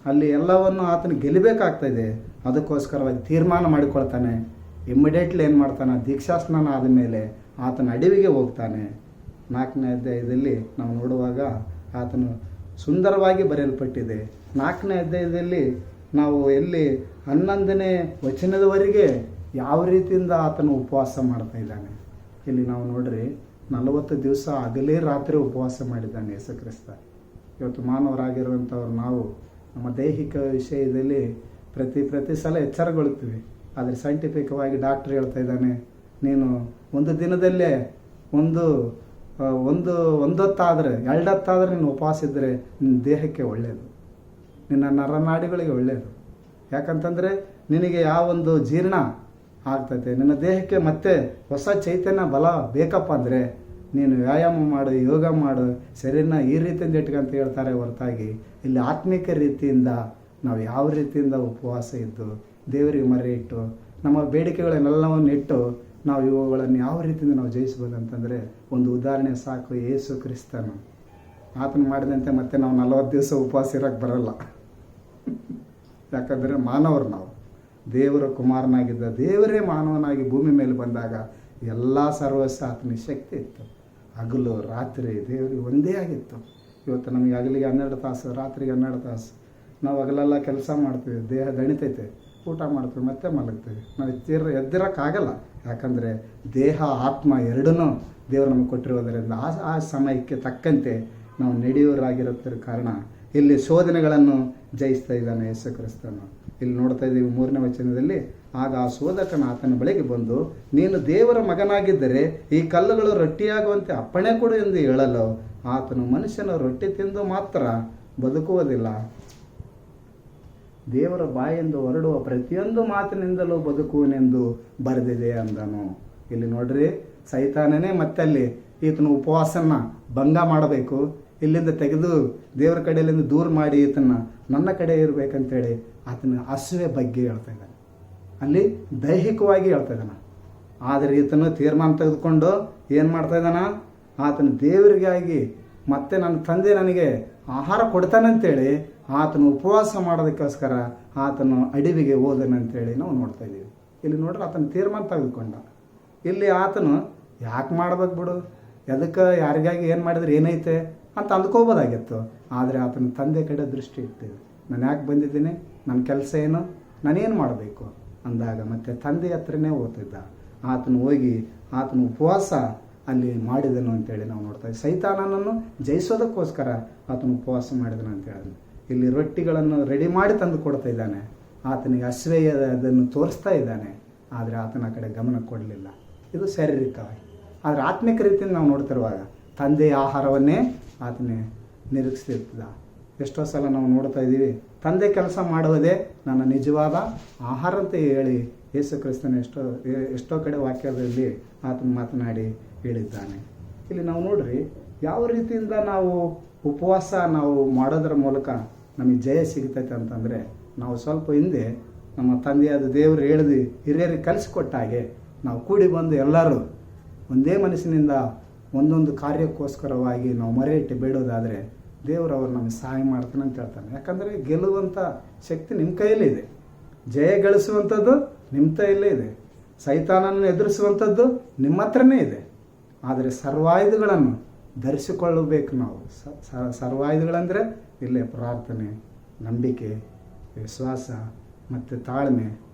ಅಲ್ಲಿ ಎಲ್ಲವನ್ನು ಆತನು ಗೆಲ್ಲಬೇಕಾಗ್ತಾಯಿದೆ. ಅದಕ್ಕೋಸ್ಕರವಾಗಿ ತೀರ್ಮಾನ ಮಾಡಿಕೊಳ್ತಾನೆ. ಇಮ್ಮಿಡಿಯೇಟ್ಲಿ ಏನು ಮಾಡ್ತಾನೆ, ದೀಕ್ಷಾಸ್ನಾನ ಆದಮೇಲೆ ಆತನ ಅಡವಿಗೆ ಹೋಗ್ತಾನೆ. 4ನೇ ಅಧ್ಯಾಯದಲ್ಲಿ ನಾವು ನೋಡುವಾಗ ಆತನು ಸುಂದರವಾಗಿ ಬರೆಯಲ್ಪಟ್ಟಿದೆ. 4ನೇ ಅಧ್ಯಾಯದಲ್ಲಿ ನಾವು ಎಲ್ಲಿ 11ನೇ ವಚನದವರೆಗೆ ಯಾವ ರೀತಿಯಿಂದ ಆತನು ಉಪವಾಸ ಮಾಡ್ತಾ ಇದ್ದಾನೆ. ಇಲ್ಲಿ ನಾವು ನೋಡ್ರಿ 40 ದಿವಸ ಹಗಲೇ ರಾತ್ರಿ ಉಪವಾಸ ಮಾಡಿದ್ದಾನೆ ಯೇಸು ಕ್ರಿಸ್ತ. ಇವತ್ತು ಮಾನವರಾಗಿರುವಂಥವ್ರು ನಾವು ನಮ್ಮ ದೈಹಿಕ ವಿಷಯದಲ್ಲಿ ಪ್ರತಿ ಸಲ ಎಚ್ಚರಗೊಳ್ತೀವಿ. ಆದರೆ ಸೈಂಟಿಫಿಕವಾಗಿ ಡಾಕ್ಟ್ರ್ ಹೇಳ್ತಾ ಇದ್ದಾನೆ, ನೀನು ಒಂದು ದಿನದಲ್ಲೇ ಒಂದೊತ್ತಾದರೆ 2 ಹೊತ್ತಾದರೆ ನೀನು ಉಪವಾಸ ಇದ್ದರೆ ನಿನ್ನ ದೇಹಕ್ಕೆ ಒಳ್ಳೆಯದು, ನಿನ್ನ ನರನಾಡಿಗಳಿಗೆ ಒಳ್ಳೆಯದು. ಯಾಕಂತಂದರೆ ನಿನಗೆ ಯಾವೊಂದು ಜೀರ್ಣ ಆಗ್ತೈತೆ, ನಿನ್ನ ದೇಹಕ್ಕೆ ಮತ್ತೆ ಹೊಸ ಚೈತನ್ಯ ಬಲ ಬೇಕಪ್ಪ ಅಂದರೆ ನೀನು ವ್ಯಾಯಾಮ ಮಾಡು, ಯೋಗ ಮಾಡು, ಶರೀರನ ಈ ರೀತಿಯಿಂದ ಇಟ್ಕಂತ ಹೇಳ್ತಾರೆ ಹೊರತಾಗಿ ಇಲ್ಲಿ ಆತ್ಮಿಕ ರೀತಿಯಿಂದ ನಾವು ಯಾವ ರೀತಿಯಿಂದ ಉಪವಾಸ ಇದ್ದು ದೇವರಿಗೆ ಮೊರೆ ಇಟ್ಟು ನಮ್ಮ ಬೇಡಿಕೆಗಳನ್ನೆಲ್ಲವನ್ನು ಇಟ್ಟು ನಾವು ಇವುಗಳನ್ನು ಯಾವ ರೀತಿಯಿಂದ ನಾವು ಜಯಿಸ್ಬೋದು ಅಂತಂದರೆ ಒಂದು ಉದಾಹರಣೆ ಸಾಕು. ಯೇಸು ಕ್ರಿಸ್ತನು ಆತನು ಮಾಡಿದಂತೆ ಮತ್ತೆ ನಾವು 40 ದಿವಸ ಉಪವಾಸ ಇರೋಕ್ಕೆ ಬರಲ್ಲ. ಯಾಕಂದರೆ ಮಾನವರು ನಾವು, ದೇವರ ಕುಮಾರನಾಗಿದ್ದ ದೇವರೇ ಮಾನವನಾಗಿ ಭೂಮಿ ಮೇಲೆ ಬಂದಾಗ ಎಲ್ಲ ಸರ್ವಸ್ವ ಆತನಿಗೆ ಶಕ್ತಿ ಇತ್ತು. ಹಗಲು ರಾತ್ರಿ ದೇವರಿಗೆ ಒಂದೇ ಆಗಿತ್ತು. ಇವತ್ತು ನಮಗೆ ಹಗಲಿಗೆ 12 ತಾಸು, ರಾತ್ರಿಗೆ 12 ತಾಸು. ನಾವು ಹಗಲೆಲ್ಲ ಕೆಲಸ ಮಾಡ್ತೀವಿ, ದೇಹ ದಣಿತೈತೆ, ಊಟ ಮಾಡ್ತೀವಿ, ಮತ್ತೆ ಮಲಗ್ತೀವಿ. ನಾವು ಎದ್ದಿರೋಕ್ಕಾಗಲ್ಲ. ಯಾಕಂದರೆ ದೇಹ ಆತ್ಮ ಎರಡನ್ನೂ ದೇವರು ನಮಗೆ ಕೊಟ್ಟಿರೋದರಿಂದ ಆ ಸಮಯಕ್ಕೆ ತಕ್ಕಂತೆ ನಾವು ನಡೆಯೋರಾಗಿರೋ ಕಾರಣ ಇಲ್ಲಿ ಶೋಧನೆಗಳನ್ನು ಜಯಿಸ್ತಾ ಇದ್ದಾನೆ ಯೇಸು ಕ್ರಿಸ್ತನು. ಇಲ್ಲಿ ನೋಡ್ತಾ ಇದ್ದೀವಿ 3ನೇ ವಚನದಲ್ಲಿ, ಆಗ ಆ ಶೋಧಕನ ಆತನ ಬಳಿಗೆ ಬಂದು, ನೀನು ದೇವರ ಮಗನಾಗಿದ್ದರೆ ಈ ಕಲ್ಲುಗಳು ರೊಟ್ಟಿಯಾಗುವಂತೆ ಅಪ್ಪಣೆ ಕೊಡು ಎಂದು ಹೇಳಲು ಆತನು ಮನುಷ್ಯನ ರೊಟ್ಟಿ ತಿಂದು ಮಾತ್ರ ಬದುಕುವುದಿಲ್ಲ, ದೇವರ ಬಾಯಿಂದ ಹೊರಡುವ ಪ್ರತಿಯೊಂದು ಮಾತಿನಿಂದಲೂ ಬದುಕುವನೆಂದು ಬರೆದಿದೆ ಅಂದನು. ಇಲ್ಲಿ ನೋಡ್ರಿ, ಸೈತಾನನೇ ಮತ್ತಲ್ಲಿ ಈತನ ಉಪವಾಸನ ಭಂಗ ಮಾಡಬೇಕು, ಇಲ್ಲಿಂದ ತೆಗೆದು ದೇವರ ಕಡೆಯಲ್ಲಿಂದ ದೂರ ಮಾಡಿ ಈತನ ನನ್ನ ಕಡೆ ಇರಬೇಕಂತೇಳಿ ಆತನ ಹಸುವೆ ಬಗ್ಗೆ ಹೇಳ್ತಾ ಇದ್ದಾನೆ. ಅಲ್ಲಿ ದೈಹಿಕವಾಗಿ ಹೇಳ್ತಾ ಇದ್ದಾನೆ. ಆದರೆ ಈತನು ತೀರ್ಮಾನ ತೆಗೆದುಕೊಂಡು ಏನು ಮಾಡ್ತಾ ಇದ್ದಾನ, ಆತನ ದೇವರಿಗಾಗಿ ಮತ್ತೆ ನನ್ನ ತಂದೆ ನನಗೆ ಆಹಾರ ಕೊಡ್ತಾನಂತೇಳಿ ಆತನು ಉಪವಾಸ ಮಾಡೋದಕ್ಕೋಸ್ಕರ ಆತನು ಅಡವಿಗೆ ಹೋದನಂತೇಳಿ ನಾವು ನೋಡ್ತಾ ಇದ್ದೀವಿ. ಇಲ್ಲಿ ನೋಡ್ರೆ ಆತನ ತೀರ್ಮಾನ ತೆಗೆದುಕೊಂಡ. ಇಲ್ಲಿ ಆತನು ಯಾಕೆ ಮಾಡ್ಬೇಕು ಬಿಡು, ಎದಕ್ಕೆ ಯಾರಿಗಾಗಿ ಏನು ಮಾಡಿದ್ರೆ ಏನೈತೆ ಅಂತ ಅಂದ್ಕೋಬೋದಾಗಿತ್ತು. ಆದರೆ ಆತನ ತಂದೆ ಕಡೆ ದೃಷ್ಟಿ ಇಟ್ಟಿದೆ. ನಾನು ಯಾಕೆ ಬಂದಿದ್ದೀನಿ, ನನ್ನ ಕೆಲಸ ಏನು, ನಾನೇನು ಮಾಡಬೇಕು, ಅಂದಾಗ ಮತ್ತೆ ತಂದೆ ಹತ್ರನೇ ಹೋಗ್ತಿದ್ದ. ಆತನು ಹೋಗಿ ಆತನ ಉಪವಾಸ ಅಲ್ಲಿ ಮಾಡಿದನು ಅಂತೇಳಿ ನಾವು ನೋಡ್ತಾ ಇದ್ದೀವಿ. ಸೈತಾನನನ್ನು ಜಯಿಸೋದಕ್ಕೋಸ್ಕರ ಆತನು ಉಪವಾಸ ಮಾಡಿದನು ಅಂತ ಹೇಳಿದ್ನು. ಇಲ್ಲಿ ರೊಟ್ಟಿಗಳನ್ನು ರೆಡಿ ಮಾಡಿ ತಂದು ಕೊಡ್ತಾ ಇದ್ದಾನೆ. ಆತನಿಗೆ ಹಸಿವೆಯ ಅದನ್ನು ತೋರಿಸ್ತಾ ಇದ್ದಾನೆ, ಆದರೆ ಆತನ ಕಡೆ ಗಮನ ಕೊಡಲಿಲ್ಲ. ಇದು ಶಾರೀರಿಕವಾಗಿ. ಆದರೆ ಆತ್ಮಿಕ ರೀತಿಯಿಂದ ನಾವು ನೋಡ್ತಿರುವಾಗ ತಂದೆಯ ಆಹಾರವನ್ನೇ ಆತನೇ ನಿರೀಕ್ಷಿಸ್ತಿದ್ದ. ಎಷ್ಟೋ ಸಲ ನಾವು ನೋಡ್ತಾ ಇದ್ದೀವಿ, ತಂದೆ ಕೆಲಸ ಮಾಡುವುದೇ ನನ್ನ ನಿಜವಾದ ಆಹಾರ ಅಂತ ಹೇಳಿ ಯೇಸು ಕ್ರಿಸ್ತನ ಎಷ್ಟೋ ಕಡೆ ವಾಕ್ಯದಲ್ಲಿ ಆತನ ಮಾತನಾಡಿ ಹೇಳಿದ್ದಾನೆ. ಇಲ್ಲಿ ನಾವು ನೋಡ್ರಿ ಯಾವ ರೀತಿಯಿಂದ ನಾವು ಉಪವಾಸ ನಾವು ಮಾಡೋದ್ರ ಮೂಲಕ ನಮಗೆ ಜಯ ಸಿಗ್ತೈತೆ ಅಂತಂದರೆ, ನಾವು ಸ್ವಲ್ಪ ಹಿಂದೆ ನಮ್ಮ ತಂದೆಯಾದ ದೇವರು ಹೇಳಿದು ಹಿರಿಯರಿಗೆ ಕಲಿಸಿಕೊಟ್ಟ ಹಾಗೆ ನಾವು ಕೂಡಿ ಬಂದು ಎಲ್ಲರೂ ಒಂದೇ ಮನಸ್ಸಿನಿಂದ ಒಂದೊಂದು ಕಾರ್ಯಕ್ಕೋಸ್ಕರವಾಗಿ ನಾವು ಮೊರೆ ಇಟ್ಟು ಬೇಡೋದಾದರೆ ದೇವರು ಅವರು ನಮಗೆ ಸಹಾಯ ಮಾಡ್ತಾನೆ ಅಂತ ಹೇಳ್ತಾನೆ. ಯಾಕಂದರೆ ಗೆಲ್ಲುವಂಥ ಶಕ್ತಿ ನಿಮ್ಮ ಕೈಯಲ್ಲೇ ಜಯ ಗಳಿಸುವಂಥದ್ದು ನಿಮ್ಮ ಕೈಯಲ್ಲೇ ಇದೆ. ಸೈತಾನನ್ನು ಎದುರಿಸುವಂಥದ್ದು ನಿಮ್ಮ ಹತ್ರನೇ ಇದೆ. ಆದರೆ ಸರ್ವಾಯುಧಗಳನ್ನು ಧರಿಸಿಕೊಳ್ಳಬೇಕು ನಾವು. ಸರ್ವಾಯುಧಗಳಂದರೆ ಇಲ್ಲೇ ಪ್ರಾರ್ಥನೆ, ನಂಬಿಕೆ, ವಿಶ್ವಾಸ ಮತ್ತು ತಾಳ್ಮೆ,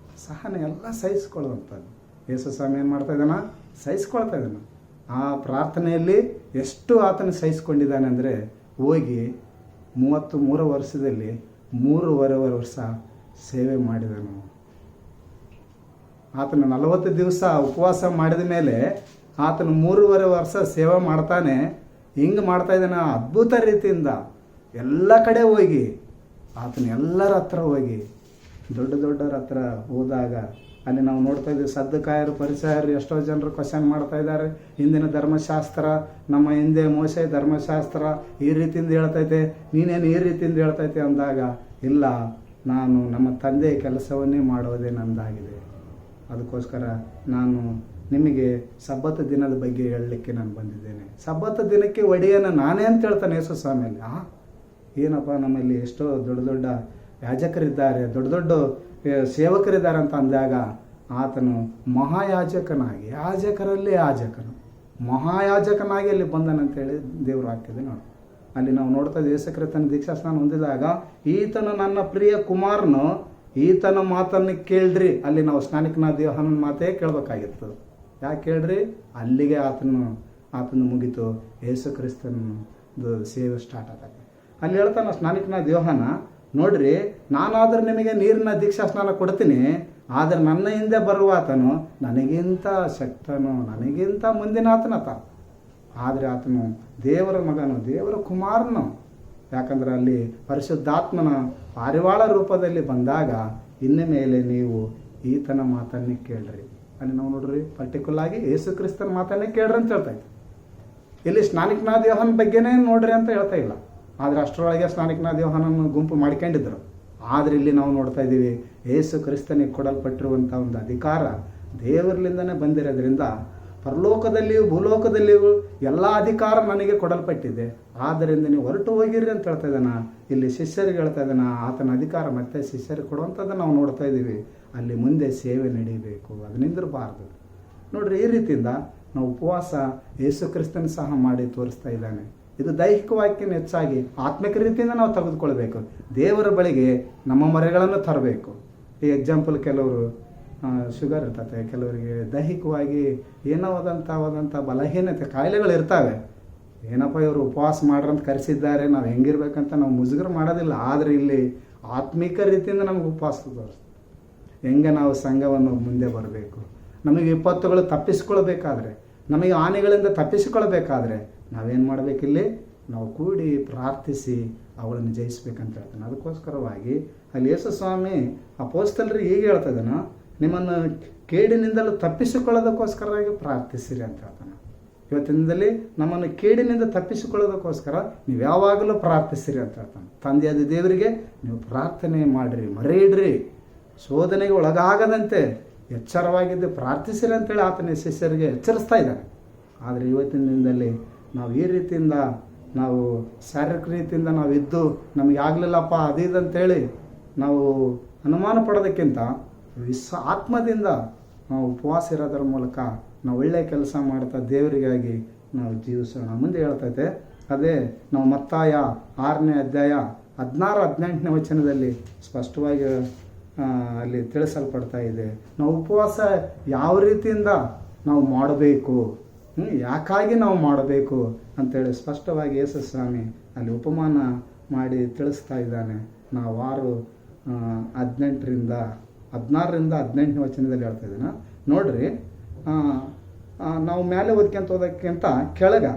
ಸಹನೆ ಎಲ್ಲ ಸಹಿಸಿಕೊಳ್ಳುವಂಥದ್ದು. ಯೇಸು ಸ್ವಾಮಿ ಏನು ಮಾಡ್ತಾ ಇದ್ದಾನ? ಸಹಿಸ್ಕೊಳ್ತಾ ಇದ್ದಾನೆ. ಆ ಪ್ರಾರ್ಥನೆಯಲ್ಲಿ ಎಷ್ಟು ಆತನ ಸಹಿಸ್ಕೊಂಡಿದ್ದಾನೆ ಅಂದರೆ, ಹೋಗಿ 33 ವರ್ಷದಲ್ಲಿ 3.5 ವರ್ಷ ಸೇವೆ ಮಾಡಿದನು. ಆತನು 40 ದಿವಸ ಉಪವಾಸ ಮಾಡಿದ ಮೇಲೆ ಆತನು 3.5 ವರ್ಷ ಸೇವೆ ಮಾಡ್ತಾನೆ. ಹಿಂಗೆ ಮಾಡ್ತಾ ಇದ್ದಾನೆ ಅದ್ಭುತ ರೀತಿಯಿಂದ. ಎಲ್ಲ ಕಡೆ ಹೋಗಿ ಆತನ ಎಲ್ಲರ ಹತ್ರ ಹೋಗಿ ದೊಡ್ಡವರ ಹತ್ರ ಹೋದಾಗ ಅಲ್ಲಿ ನಾವು ನೋಡ್ತಾ ಇದ್ದೀವಿ, ಸದ್ದುಕಾಯರು ಪರಿಚಯರು ಎಷ್ಟೋ ಜನರು ಕ್ವಶನ್ ಮಾಡ್ತಾ ಇದ್ದಾರೆ. ಹಿಂದಿನ ಧರ್ಮಶಾಸ್ತ್ರ, ನಮ್ಮ ಹಿಂದೆ ಮೋಶೆ ಧರ್ಮಶಾಸ್ತ್ರ ಈ ರೀತಿಯಿಂದ ಹೇಳ್ತೈತೆ, ನೀನೇನು ಈ ರೀತಿಯಿಂದ ಹೇಳ್ತೈತೆ ಅಂದಾಗ, ಇಲ್ಲ, ನಾನು ನಮ್ಮ ತಂದೆಯ ಕೆಲಸವನ್ನೇ ಮಾಡೋದೇ ನಂದಾಗಿದೆ. ಅದಕ್ಕೋಸ್ಕರ ನಾನು ನಿಮಗೆ ಸಬ್ಬತ್ ದಿನದ ಬಗ್ಗೆ ಹೇಳಲಿಕ್ಕೆ ನಾನು ಬಂದಿದ್ದೇನೆ. ಸಬ್ಬತ್ ದಿನಕ್ಕೆ ಒಡೆಯನ ನಾನೇ ಅಂತ ಹೇಳ್ತಾನೆ ಯೇಸು ಸ್ವಾಮಿಯಲ್ಲಿ. ಏನಪ್ಪ, ನಮ್ಮಲ್ಲಿ ಎಷ್ಟೋ ದೊಡ್ಡ ದೊಡ್ಡ ಯಾಜಕರಿದ್ದಾರೆ, ದೊಡ್ಡ ದೊಡ್ಡ ಸೇವಕರಿದ್ದಾರೆ ಅಂತ ಅಂದಾಗ ಆತನು ಮಹಾಯಾಜಕನಾಗಿ, ಯಾಜಕರಲ್ಲಿ ಯಾಜಕನು, ಮಹಾಯಾಜಕನಾಗಿ ಅಲ್ಲಿ ಬಂದನಂತೇಳಿ ದೇವರು ಹಾಕಿದೆ ನೋಡಿ. ಅಲ್ಲಿ ನಾವು ನೋಡ್ತಾ ಇದ್ದೀವಿ, ಯೇಸು ಕ್ರಿಸ್ತನ ದೀಕ್ಷಾಸ್ನಾನ ಹೊಂದಿದಾಗ ಈತನು ನನ್ನ ಪ್ರಿಯ ಕುಮಾರನು, ಈತನ ಮಾತನ್ನು ಕೇಳ್ರಿ. ಅಲ್ಲಿ ನಾವು ಸ್ನಾನಿಕನಾದ ಯೋಹಾನನ ಮಾತೇ ಕೇಳಬೇಕಾಗಿತ್ತು. ಯಾಕೆ ಕೇಳ್ರಿ? ಅಲ್ಲಿಗೆ ಆತನು ಮುಗೀತು. ಯೇಸು ಕ್ರಿಸ್ತನದು ಸೇವೆ ಸ್ಟಾರ್ಟ್ ಆಗುತ್ತೆ. ಅಲ್ಲಿ ಹೇಳ್ತಾನೆ ಸ್ನಾನಿಕನಾದ ಯೋಹಾನ, ನೋಡ್ರಿ, ನಾನಾದರೂ ನಿಮಗೆ ನೀರಿನ ದೀಕ್ಷಾ ಸ್ನಾನ ಕೊಡ್ತೀನಿ, ಆದರೆ ನನ್ನ ಹಿಂದೆ ಬರುವ ಆತನು ನನಗಿಂತ ಶಕ್ತನು, ನನಗಿಂತ ಮುಂದಿನ ಆತನತ. ಆದರೆ ಆತನು ದೇವರ ಮಗನು, ದೇವರ ಕುಮಾರನು. ಯಾಕಂದ್ರೆ ಅಲ್ಲಿ ಪರಿಶುದ್ಧಾತ್ಮನ ಪಾರಿವಾಳ ರೂಪದಲ್ಲಿ ಬಂದಾಗ ಇನ್ನು ಮೇಲೆ ನೀವು ಈತನ ಮಾತನ್ನೇ ಕೇಳ್ರಿ. ಅಲ್ಲಿ ನಾವು ನೋಡ್ರಿ ಪರ್ಟಿಕ್ಯುಲರ್ ಆಗಿ ಯೇಸು ಕ್ರಿಸ್ತನ ಮಾತನ್ನೇ ಕೇಳ್ರಿ ಅಂತ ಹೇಳ್ತಾ ಇತ್ತು. ಇಲ್ಲಿ ಸ್ನಾನಿಕನಾದ ಯೋಹಾನ ಬಗ್ಗೆನೇ ನೋಡ್ರಿ ಅಂತ ಹೇಳ್ತಾ ಇಲ್ಲ. ಆದರೆ ಅಷ್ಟರೊಳಗೆ ಸ್ನಾನಿಕನಾದ ಯೋಹಾನನ್ನು ಗುಂಪು ಮಾಡ್ಕೊಂಡಿದ್ರು. ಆದರೆ ಇಲ್ಲಿ ನಾವು ನೋಡ್ತಾ ಇದ್ದೀವಿ, ಯೇಸು ಕ್ರಿಸ್ತನಿಗೆ ಕೊಡಲ್ಪಟ್ಟಿರುವಂಥ ಒಂದು ಅಧಿಕಾರ ದೇವರಲಿಂದನೇ ಬಂದಿರೋದ್ರಿಂದ ಪರಲೋಕದಲ್ಲಿಯೂ ಭೂಲೋಕದಲ್ಲಿಯೂ ಎಲ್ಲ ಅಧಿಕಾರ ನನಗೆ ಕೊಡಲ್ಪಟ್ಟಿದೆ, ಆದ್ದರಿಂದ ನೀವು ಹೊರಟು ಹೋಗಿರಿ ಅಂತ ಹೇಳ್ತಾ ಇದ್ದಾನ. ಇಲ್ಲಿ ಶಿಷ್ಯರಿಗೆ ಹೇಳ್ತಾ ಇದ್ದಾನ, ಆತನ ಅಧಿಕಾರ ಮತ್ತೆ ಶಿಷ್ಯರಿಗೆ ಕೊಡುವಂಥದ್ದು ನಾವು ನೋಡ್ತಾ ಇದ್ದೀವಿ. ಅಲ್ಲಿ ಮುಂದೆ ಸೇವೆ ನಡೀಬೇಕು, ಅದು ನಿಂದಿರಬಾರ್ದು. ನೋಡ್ರಿ, ಈ ರೀತಿಯಿಂದ ನಾವು ಉಪವಾಸ ಯೇಸು ಕ್ರಿಸ್ತನ ಸಹ ಮಾಡಿ ತೋರಿಸ್ತಾ ಇದ್ದಾನೆ. ಇದು ದೈಹಿಕವಾಗಿ ಹೆಚ್ಚಾಗಿ ಆತ್ಮಿಕ ರೀತಿಯಿಂದ ನಾವು ತೆಗೆದುಕೊಳ್ಬೇಕು. ದೇವರ ಬಳಿಗೆ ನಮ್ಮ ಮೊರೆಗಳನ್ನು ತರಬೇಕು. ಈ ಎಕ್ಸಾಂಪಲ್, ಕೆಲವರು ಶುಗರ್ ಇರ್ತದೆ, ಕೆಲವರಿಗೆ ದೈಹಿಕವಾಗಿ ಏನೋ ಹೋದಂಥ ಬಲಹೀನತೆ ಕಾಯಿಲೆಗಳು ಇರ್ತವೆ. ಏನಪ್ಪ ಇವರು ಉಪವಾಸ ಮಾಡ್ರಂತ ಕರೆಸಿದ್ದಾರೆ, ನಾವು ಹೆಂಗಿರ್ಬೇಕಂತ ನಾವು ಮುಜುಗರ ಮಾಡೋದಿಲ್ಲ. ಆದರೆ ಇಲ್ಲಿ ಆತ್ಮಿಕ ರೀತಿಯಿಂದ ನಮ್ಗೆ ಉಪವಾಸ ತೋರಿಸ್ತದೆ. ಹೆಂಗೆ ನಾವು ಸಂಘವನ್ನು ಮುಂದೆ ಬರಬೇಕು, ನಮಗೆ ವಿಪತ್ತುಗಳು ತಪ್ಪಿಸ್ಕೊಳ್ಬೇಕಾದ್ರೆ, ನಮಗೆ ಹಾನಿಗಳಿಂದ ತಪ್ಪಿಸಿಕೊಳ್ಬೇಕಾದ್ರೆ ನಾವೇನು ಮಾಡಬೇಕಿಲ್ಲಿ? ನಾವು ಕೂಡಿ ಪ್ರಾರ್ಥಿಸಿ ಅವಳನ್ನು ಜಯಿಸ್ಬೇಕಂತ ಹೇಳ್ತಾನೆ. ಅದಕ್ಕೋಸ್ಕರವಾಗಿ ಅಲ್ಲಿ ಯೇಸು ಸ್ವಾಮಿ ಅಪೊಸ್ತಲರಿಗೆ ಹೀಗೆ ಹೇಳ್ತಾ ಇದ್ದಾನೆ, ನಿಮ್ಮನ್ನು ಕೇಡಿನಿಂದಲೂ ತಪ್ಪಿಸಿಕೊಳ್ಳೋದಕ್ಕೋಸ್ಕರವಾಗಿ ಪ್ರಾರ್ಥಿಸಿರಿ ಅಂತ ಹೇಳ್ತಾನೆ. ಇವತ್ತಿನದಲ್ಲಿ ನಮ್ಮನ್ನು ಕೇಡಿನಿಂದ ತಪ್ಪಿಸಿಕೊಳ್ಳೋದಕ್ಕೋಸ್ಕರ ನೀವು ಯಾವಾಗಲೂ ಪ್ರಾರ್ಥಿಸಿರಿ ಅಂತ ಹೇಳ್ತಾನೆ. ತಂದೆಯಾದ ದೇವರಿಗೆ ನೀವು ಪ್ರಾರ್ಥನೆ ಮಾಡಿರಿ, ಮರೆಯಿಡ್ರಿ, ಶೋಧನೆಗೆ ಒಳಗಾಗದಂತೆ ಎಚ್ಚರವಾಗಿದ್ದು ಪ್ರಾರ್ಥಿಸಿರಿ ಅಂತೇಳಿ ಆತನ ಶಿಷ್ಯರಿಗೆ ಎಚ್ಚರಿಸ್ತಾ ಇದ್ದಾನೆ. ಆದರೆ ಇವತ್ತಿನ ದಿನದಲ್ಲಿ ನಾವು ಈ ರೀತಿಯಿಂದ ನಾವು ಶಾರೀರಿಕ ರೀತಿಯಿಂದ ನಾವು ಇದ್ದು ನಮಗೆ ಆಗಲಿಲ್ಲಪ್ಪ ಅದಿದಂತೇಳಿ ನಾವು ಅನುಮಾನ ಪಡೋದಕ್ಕಿಂತ ಆತ್ಮದಿಂದ ನಾವು ಉಪವಾಸ ಇರೋದ್ರ ಮೂಲಕ ನಾವು ಒಳ್ಳೆಯ ಕೆಲಸ ಮಾಡ್ತಾ ದೇವರಿಗಾಗಿ ನಾವು ಜೀವಿಸೋಣ. ಮುಂದೆ ಹೇಳ್ತೈತೆ, ಅದೇ ನಾವು ಮತ್ತಾಯ 6ನೇ ಅಧ್ಯಾಯ 16-18ನೇ ವಚನದಲ್ಲಿ ಸ್ಪಷ್ಟವಾಗಿ ಅಲ್ಲಿ ತಿಳಿಸಲ್ಪಡ್ತಾ ಇದೆ. ನಾವು ಉಪವಾಸ ಯಾವ ರೀತಿಯಿಂದ ನಾವು ಮಾಡಬೇಕು, ಯಾಕಾಗಿ ನಾವು ಮಾಡಬೇಕು ಅಂತೇಳಿ ಸ್ಪಷ್ಟವಾಗಿ ಯೇಸು ಸ್ವಾಮಿ ಅಲ್ಲಿ ಉಪಮಾನ ಮಾಡಿ ತಿಳಿಸ್ತಾ ಇದ್ದಾನೆ. ನಾವು 16-18 ವಚನದಲ್ಲಿ ಹೇಳ್ತಾ ಇದ್ದಾನೆ ನೋಡ್ರಿ. ನಾವು ಮೇಲೆ ಓದ್ಕೊಂತ ಹೋದಕ್ಕಿಂತ ಕೆಳಗ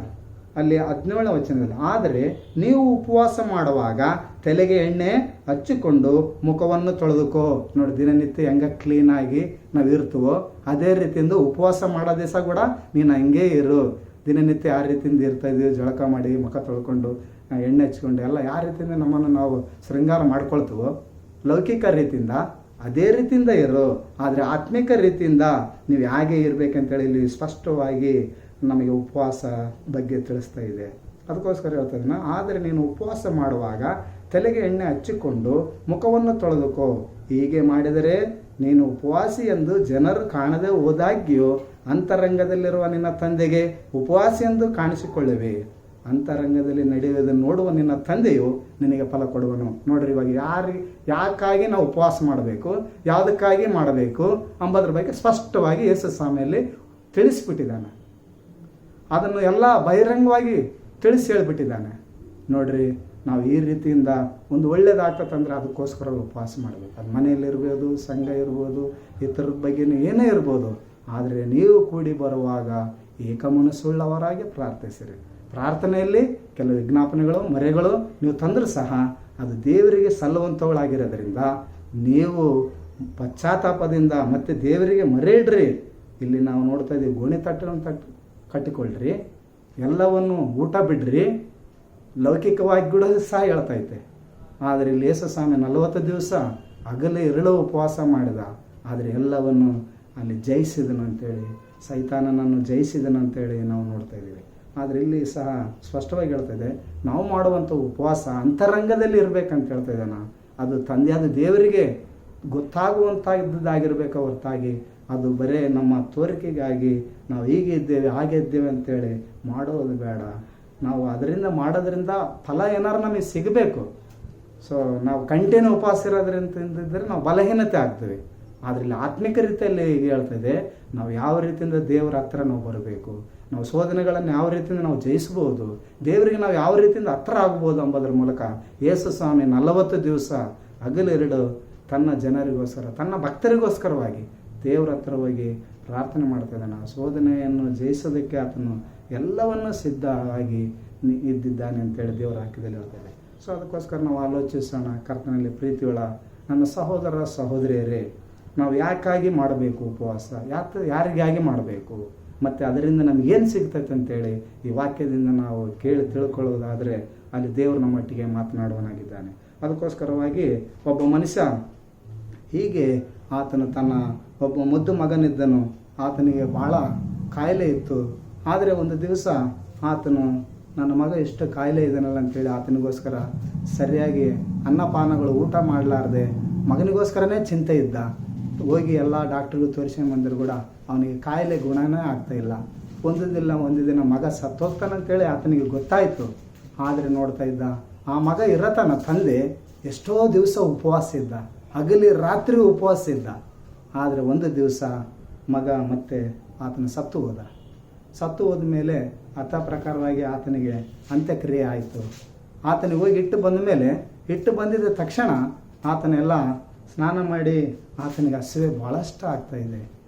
ಅಲ್ಲಿ 17 ವಚನದಲ್ಲಿ, ಆದರೆ ನೀವು ಉಪವಾಸ ಮಾಡುವಾಗ ತಲೆಗೆ ಎಣ್ಣೆ ಹಚ್ಚಿಕೊಂಡು ಮುಖವನ್ನು ತೊಳೆದುಕೋ. ನೋಡಿ, ದಿನನಿತ್ಯ ಹೆಂಗೆ ಕ್ಲೀನಾಗಿ ನಾವು ಇರ್ತೀವೋ ಅದೇ ರೀತಿಯಿಂದ ಉಪವಾಸ ಮಾಡೋ ದಿವಸ ಕೂಡ ನೀನು ಹಂಗೆ ಇರು. ದಿನನಿತ್ಯ ಯಾವ ರೀತಿಯಿಂದ ಇರ್ತಾ ಇದೀವಿ, ಜಳಕ ಮಾಡಿ ಮುಖ ತೊಳ್ಕೊಂಡು ಎಣ್ಣೆ ಹಚ್ಕೊಂಡು ಎಲ್ಲ ಯಾವ ರೀತಿಯಿಂದ ನಮ್ಮನ್ನು ನಾವು ಶೃಂಗಾರ ಮಾಡ್ಕೊಳ್ತೀವೋ ಲೌಕಿಕ ರೀತಿಯಿಂದ ಅದೇ ರೀತಿಯಿಂದ ಇರು. ಆದರೆ ಆತ್ಮಿಕ ರೀತಿಯಿಂದ ನೀವು ಹೇಗೆ ಇರಬೇಕಂತೇಳಿ ಇಲ್ಲಿ ಸ್ಪಷ್ಟವಾಗಿ ನಮಗೆ ಉಪವಾಸ ಬಗ್ಗೆ ತಿಳಿಸ್ತಾ ಇದೆ. ಅದಕ್ಕೋಸ್ಕರ ಹೇಳ್ತಾ ಇದ್ದೀನಿ, ಆದರೆ ನೀನು ಉಪವಾಸ ಮಾಡುವಾಗ ತಲೆಗೆ ಎಣ್ಣೆ ಹಚ್ಚಿಕೊಂಡು ಮುಖವನ್ನು ತೊಳೆದುಕೋ. ಹೀಗೆ ಮಾಡಿದರೆ ನೀನು ಉಪವಾಸಿ ಎಂದು ಜನರು ಕಾಣದೆ ಹೋದಾಗ್ಯೂ ಅಂತರಂಗದಲ್ಲಿರುವ ನಿನ್ನ ತಂದೆಗೆ ಉಪವಾಸಿ ಎಂದು ಕಾಣಿಸಿಕೊಳ್ಳುವೆ. ಅಂತರಂಗದಲ್ಲಿ ನಡೆಯುವುದನ್ನು ನೋಡುವ ನಿನ್ನ ತಂದೆಯು ನಿನಗೆ ಫಲ ಕೊಡುವನು. ನೋಡ್ರಿ, ಇವಾಗ ಯಾಕಾಗಿ ನಾವು ಉಪವಾಸ ಮಾಡಬೇಕು, ಯಾವುದಕ್ಕಾಗಿ ಮಾಡಬೇಕು ಎಂಬುದ್ರ ಬಗ್ಗೆ ಸ್ಪಷ್ಟವಾಗಿ ಯೇಸು ಸ್ವಾಮಿಯಲ್ಲಿ ತಿಳಿಸ್ಬಿಟ್ಟಿದ್ದಾನೆ. ಅದನ್ನು ಎಲ್ಲ ಬಹಿರಂಗವಾಗಿ ತಿಳಿಸಿ ಹೇಳಿಬಿಟ್ಟಿದ್ದಾನೆ. ನೋಡ್ರಿ, ನಾವು ಈ ರೀತಿಯಿಂದ ಒಂದು ಒಳ್ಳೇದಾಗ್ತದಂದ್ರೆ ಅದಕ್ಕೋಸ್ಕರ ಉಪವಾಸ ಮಾಡಬೇಕು. ಅದು ಮನೆಯಲ್ಲಿರ್ಬೋದು, ಸಂಘ ಇರ್ಬೋದು, ಇತರದ ಬಗ್ಗೆ ಏನೇ ಇರ್ಬೋದು. ಆದರೆ ನೀವು ಕೂಡಿ ಬರುವಾಗ ಏಕಮನಸ್ಸುಳ್ಳವರಾಗಿ ಪ್ರಾರ್ಥಿಸಿರಿ. ಪ್ರಾರ್ಥನೆಯಲ್ಲಿ ಕೆಲವು ವಿಜ್ಞಾಪನೆಗಳು ಮರೆಗಳು ನೀವು ತಂದರೂ ಸಹ ಅದು ದೇವರಿಗೆ ಸಲ್ಲುವಂಥವುಗಳಾಗಿರೋದ್ರಿಂದ ನೀವು ಪಶ್ಚಾತ್ತಾಪದಿಂದ ಮತ್ತೆ ದೇವರಿಗೆ ಮರೆ ಇಡ್ರಿ. ಇಲ್ಲಿ ನಾವು ನೋಡ್ತಾ ಇದ್ದೀವಿ, ಗೋಣಿ ತಟ್ಟನ್ನು ಕಟ್ಟಿಕೊಳ್ಳ್ರಿ, ಎಲ್ಲವನ್ನು ಊಟ ಬಿಡ್ರಿ, ಲೌಕಿಕವಾಗಿ ಕೂಡ ಸಹ ಹೇಳ್ತೈತೆ. ಆದರೆ ಇಲ್ಲಿ ಯೇಸು ಸ್ವಾಮಿ 40 ದಿವಸ ಹಗಲು ಇರಳು ಉಪವಾಸ ಮಾಡಿದ. ಆದರೆ ಎಲ್ಲವನ್ನು ಅಲ್ಲಿ ಜಯಿಸಿದನು ಅಂತೇಳಿ, ಸೈತಾನನನ್ನು ಜಯಿಸಿದನು ಅಂತೇಳಿ ನಾವು ನೋಡ್ತಾ ಇದ್ದೀವಿ. ಆದರೆ ಇಲ್ಲಿ ಸಹ ಸ್ಪಷ್ಟವಾಗಿ ಹೇಳ್ತಾ ಇದೆ, ನಾವು ಮಾಡುವಂಥ ಉಪವಾಸ ಅಂತರಂಗದಲ್ಲಿ ಇರಬೇಕಂತ ಹೇಳ್ತಾ ಇದ್ದಾನೆ. ಅದು ತಂದೆಯಾದ ದೇವರಿಗೆ ಗೊತ್ತಾಗುವಂತಾಗಿದ್ದಾಗಿರ್ಬೇಕು ಹೊರತಾಗಿ ಅದು ಬರೇ ನಮ್ಮ ತೋರಿಕೆಗಾಗಿ ನಾವು ಹೀಗೆ ಇದ್ದೇವೆ ಹಾಗೆ ಇದ್ದೇವೆ ಅಂತೇಳಿ ಮಾಡೋದು ಬೇಡ. ನಾವು ಅದರಿಂದ ಮಾಡೋದ್ರಿಂದ ಫಲ ಏನಾರು ನಮಗೆ ಸಿಗಬೇಕು. ಸೊ ನಾವು ಕಂಟಿನ್ಯೂ ಉಪವಾಸ ಇರೋದ್ರಿಂದ ನಾವು ಬಲಹೀನತೆ ಆಗ್ತೀವಿ. ಆದರೆ ಇಲ್ಲಿ ಆತ್ಮಿಕ ರೀತಿಯಲ್ಲಿ ಹೇಳ್ತದೆ, ನಾವು ಯಾವ ರೀತಿಯಿಂದ ದೇವರ ಹತ್ರ ನಾವು ಬರಬೇಕು, ನಾವು ಶೋಧನೆಗಳನ್ನು ಯಾವ ರೀತಿಯಿಂದ ನಾವು ಜಯಿಸ್ಬೋದು, ದೇವರಿಗೆ ನಾವು ಯಾವ ರೀತಿಯಿಂದ ಹತ್ರ ಆಗ್ಬೋದು ಎಂಬುದರ ಮೂಲಕ ಯೇಸು ಸ್ವಾಮಿ 40 ದಿವಸ ಹಗಲಿರುಳು ತನ್ನ ಜನರಿಗೋಸ್ಕರ, ತನ್ನ ಭಕ್ತರಿಗೋಸ್ಕರವಾಗಿ ದೇವರ ಹತ್ರ ಹೋಗಿ ಪ್ರಾರ್ಥನೆ ಮಾಡ್ತಾ ಇದ್ದಾನೆ. ಆ ಶೋಧನೆಯನ್ನು ಜಯಿಸೋದಕ್ಕೆ ಆತನು ಎಲ್ಲವನ್ನೂ ಸಿದ್ಧವಾಗಿ ಇದ್ದಿದ್ದಾನೆ ಅಂತೇಳಿ ದೇವರ ವಾಕ್ಯದಲ್ಲಿ ಹೇಳ್ತದೆ. ಸೊ ಅದಕ್ಕೋಸ್ಕರ ನಾವು ಆಲೋಚಿಸೋಣ. ಕರ್ತನಲ್ಲಿ ಪ್ರೀತಿಯುಳ್ಳ ನನ್ನ ಸಹೋದರ ಸಹೋದರಿಯರೇ, ನಾವು ಯಾಕಾಗಿ ಮಾಡಬೇಕು ಉಪವಾಸ, ಯಾರಿಗಾಗಿ ಮಾಡಬೇಕು, ಮತ್ತು ಅದರಿಂದ ನಮಗೇನು ಸಿಗ್ತೈತೆ ಅಂತೇಳಿ ಈ ವಾಕ್ಯದಿಂದ ನಾವು ಕೇಳಿ ತಿಳ್ಕೊಳ್ಳೋದಾದರೆ ಅಲ್ಲಿ ದೇವರು ನಮ್ಮೊಟ್ಟಿಗೆ ಮಾತನಾಡುವನಾಗಿದ್ದಾನೆ. ಅದಕ್ಕೋಸ್ಕರವಾಗಿ ಒಬ್ಬ ಮನುಷ್ಯ ಹೀಗೆ ಆತನು ತನ್ನ ಒಬ್ಬ ಮುದ್ದು ಮಗನಿದ್ದನು. ಆತನಿಗೆ ಭಾಳ ಕಾಯಿಲೆ ಇತ್ತು. ಆದರೆ ಒಂದು ದಿವಸ ಆತನು ನನ್ನ ಮಗ ಎಷ್ಟು ಕಾಯಿಲೆ ಇದ್ದಾನಲ್ಲ ಅಂತೇಳಿ ಆತನಿಗೋಸ್ಕರ ಸರಿಯಾಗಿ ಅನ್ನಪಾನಗಳು ಊಟ ಮಾಡಲಾರ್ದೆ ಮಗನಿಗೋಸ್ಕರನೇ ಚಿಂತೆ ಇದ್ದ. ಹೋಗಿ ಎಲ್ಲ ಡಾಕ್ಟ್ರಿಗೂ ತೋರಿಸ್ಕೊಂಡು ಬಂದರೂ ಕೂಡ ಅವನಿಗೆ ಕಾಯಿಲೆ ಗುಣನೇ ಆಗ್ತಾಯಿಲ್ಲ. ಒಂದು ದಿನ ಮಗ ಸತ್ತೋಗ್ತಾನಂತೇಳಿ ಆತನಿಗೆ ಗೊತ್ತಾಯಿತು. ಆದರೆ ನೋಡ್ತಾ ಇದ್ದ, ಆ ಮಗ ಇರತನ ತಂದೆ ಎಷ್ಟೋ ದಿವಸ ಉಪವಾಸ ಇದ್ದ, ಹಗಲಿ ರಾತ್ರಿ ಉಪವಾಸ ಇದ್ದ. ಆದರೆ ಒಂದು ದಿವಸ ಮಗ ಮತ್ತೆ ಆತನ ಸತ್ತು ಹೋದ ಮೇಲೆ ಅಥ ಪ್ರಕಾರವಾಗಿ ಆತನಿಗೆ ಅಂತ್ಯಕ್ರಿಯೆ ಆಯಿತು. ಆತನಿಗೆ ಹೋಗಿ ಇಟ್ಟು ಬಂದಿದ್ದ ತಕ್ಷಣ ಆತನೆಲ್ಲ ಸ್ನಾನ ಮಾಡಿ ಆತನಿಗೆ ಹಸಿವೆ ಭಾಳಷ್ಟು ಆಗ್ತಾಯಿದೆ,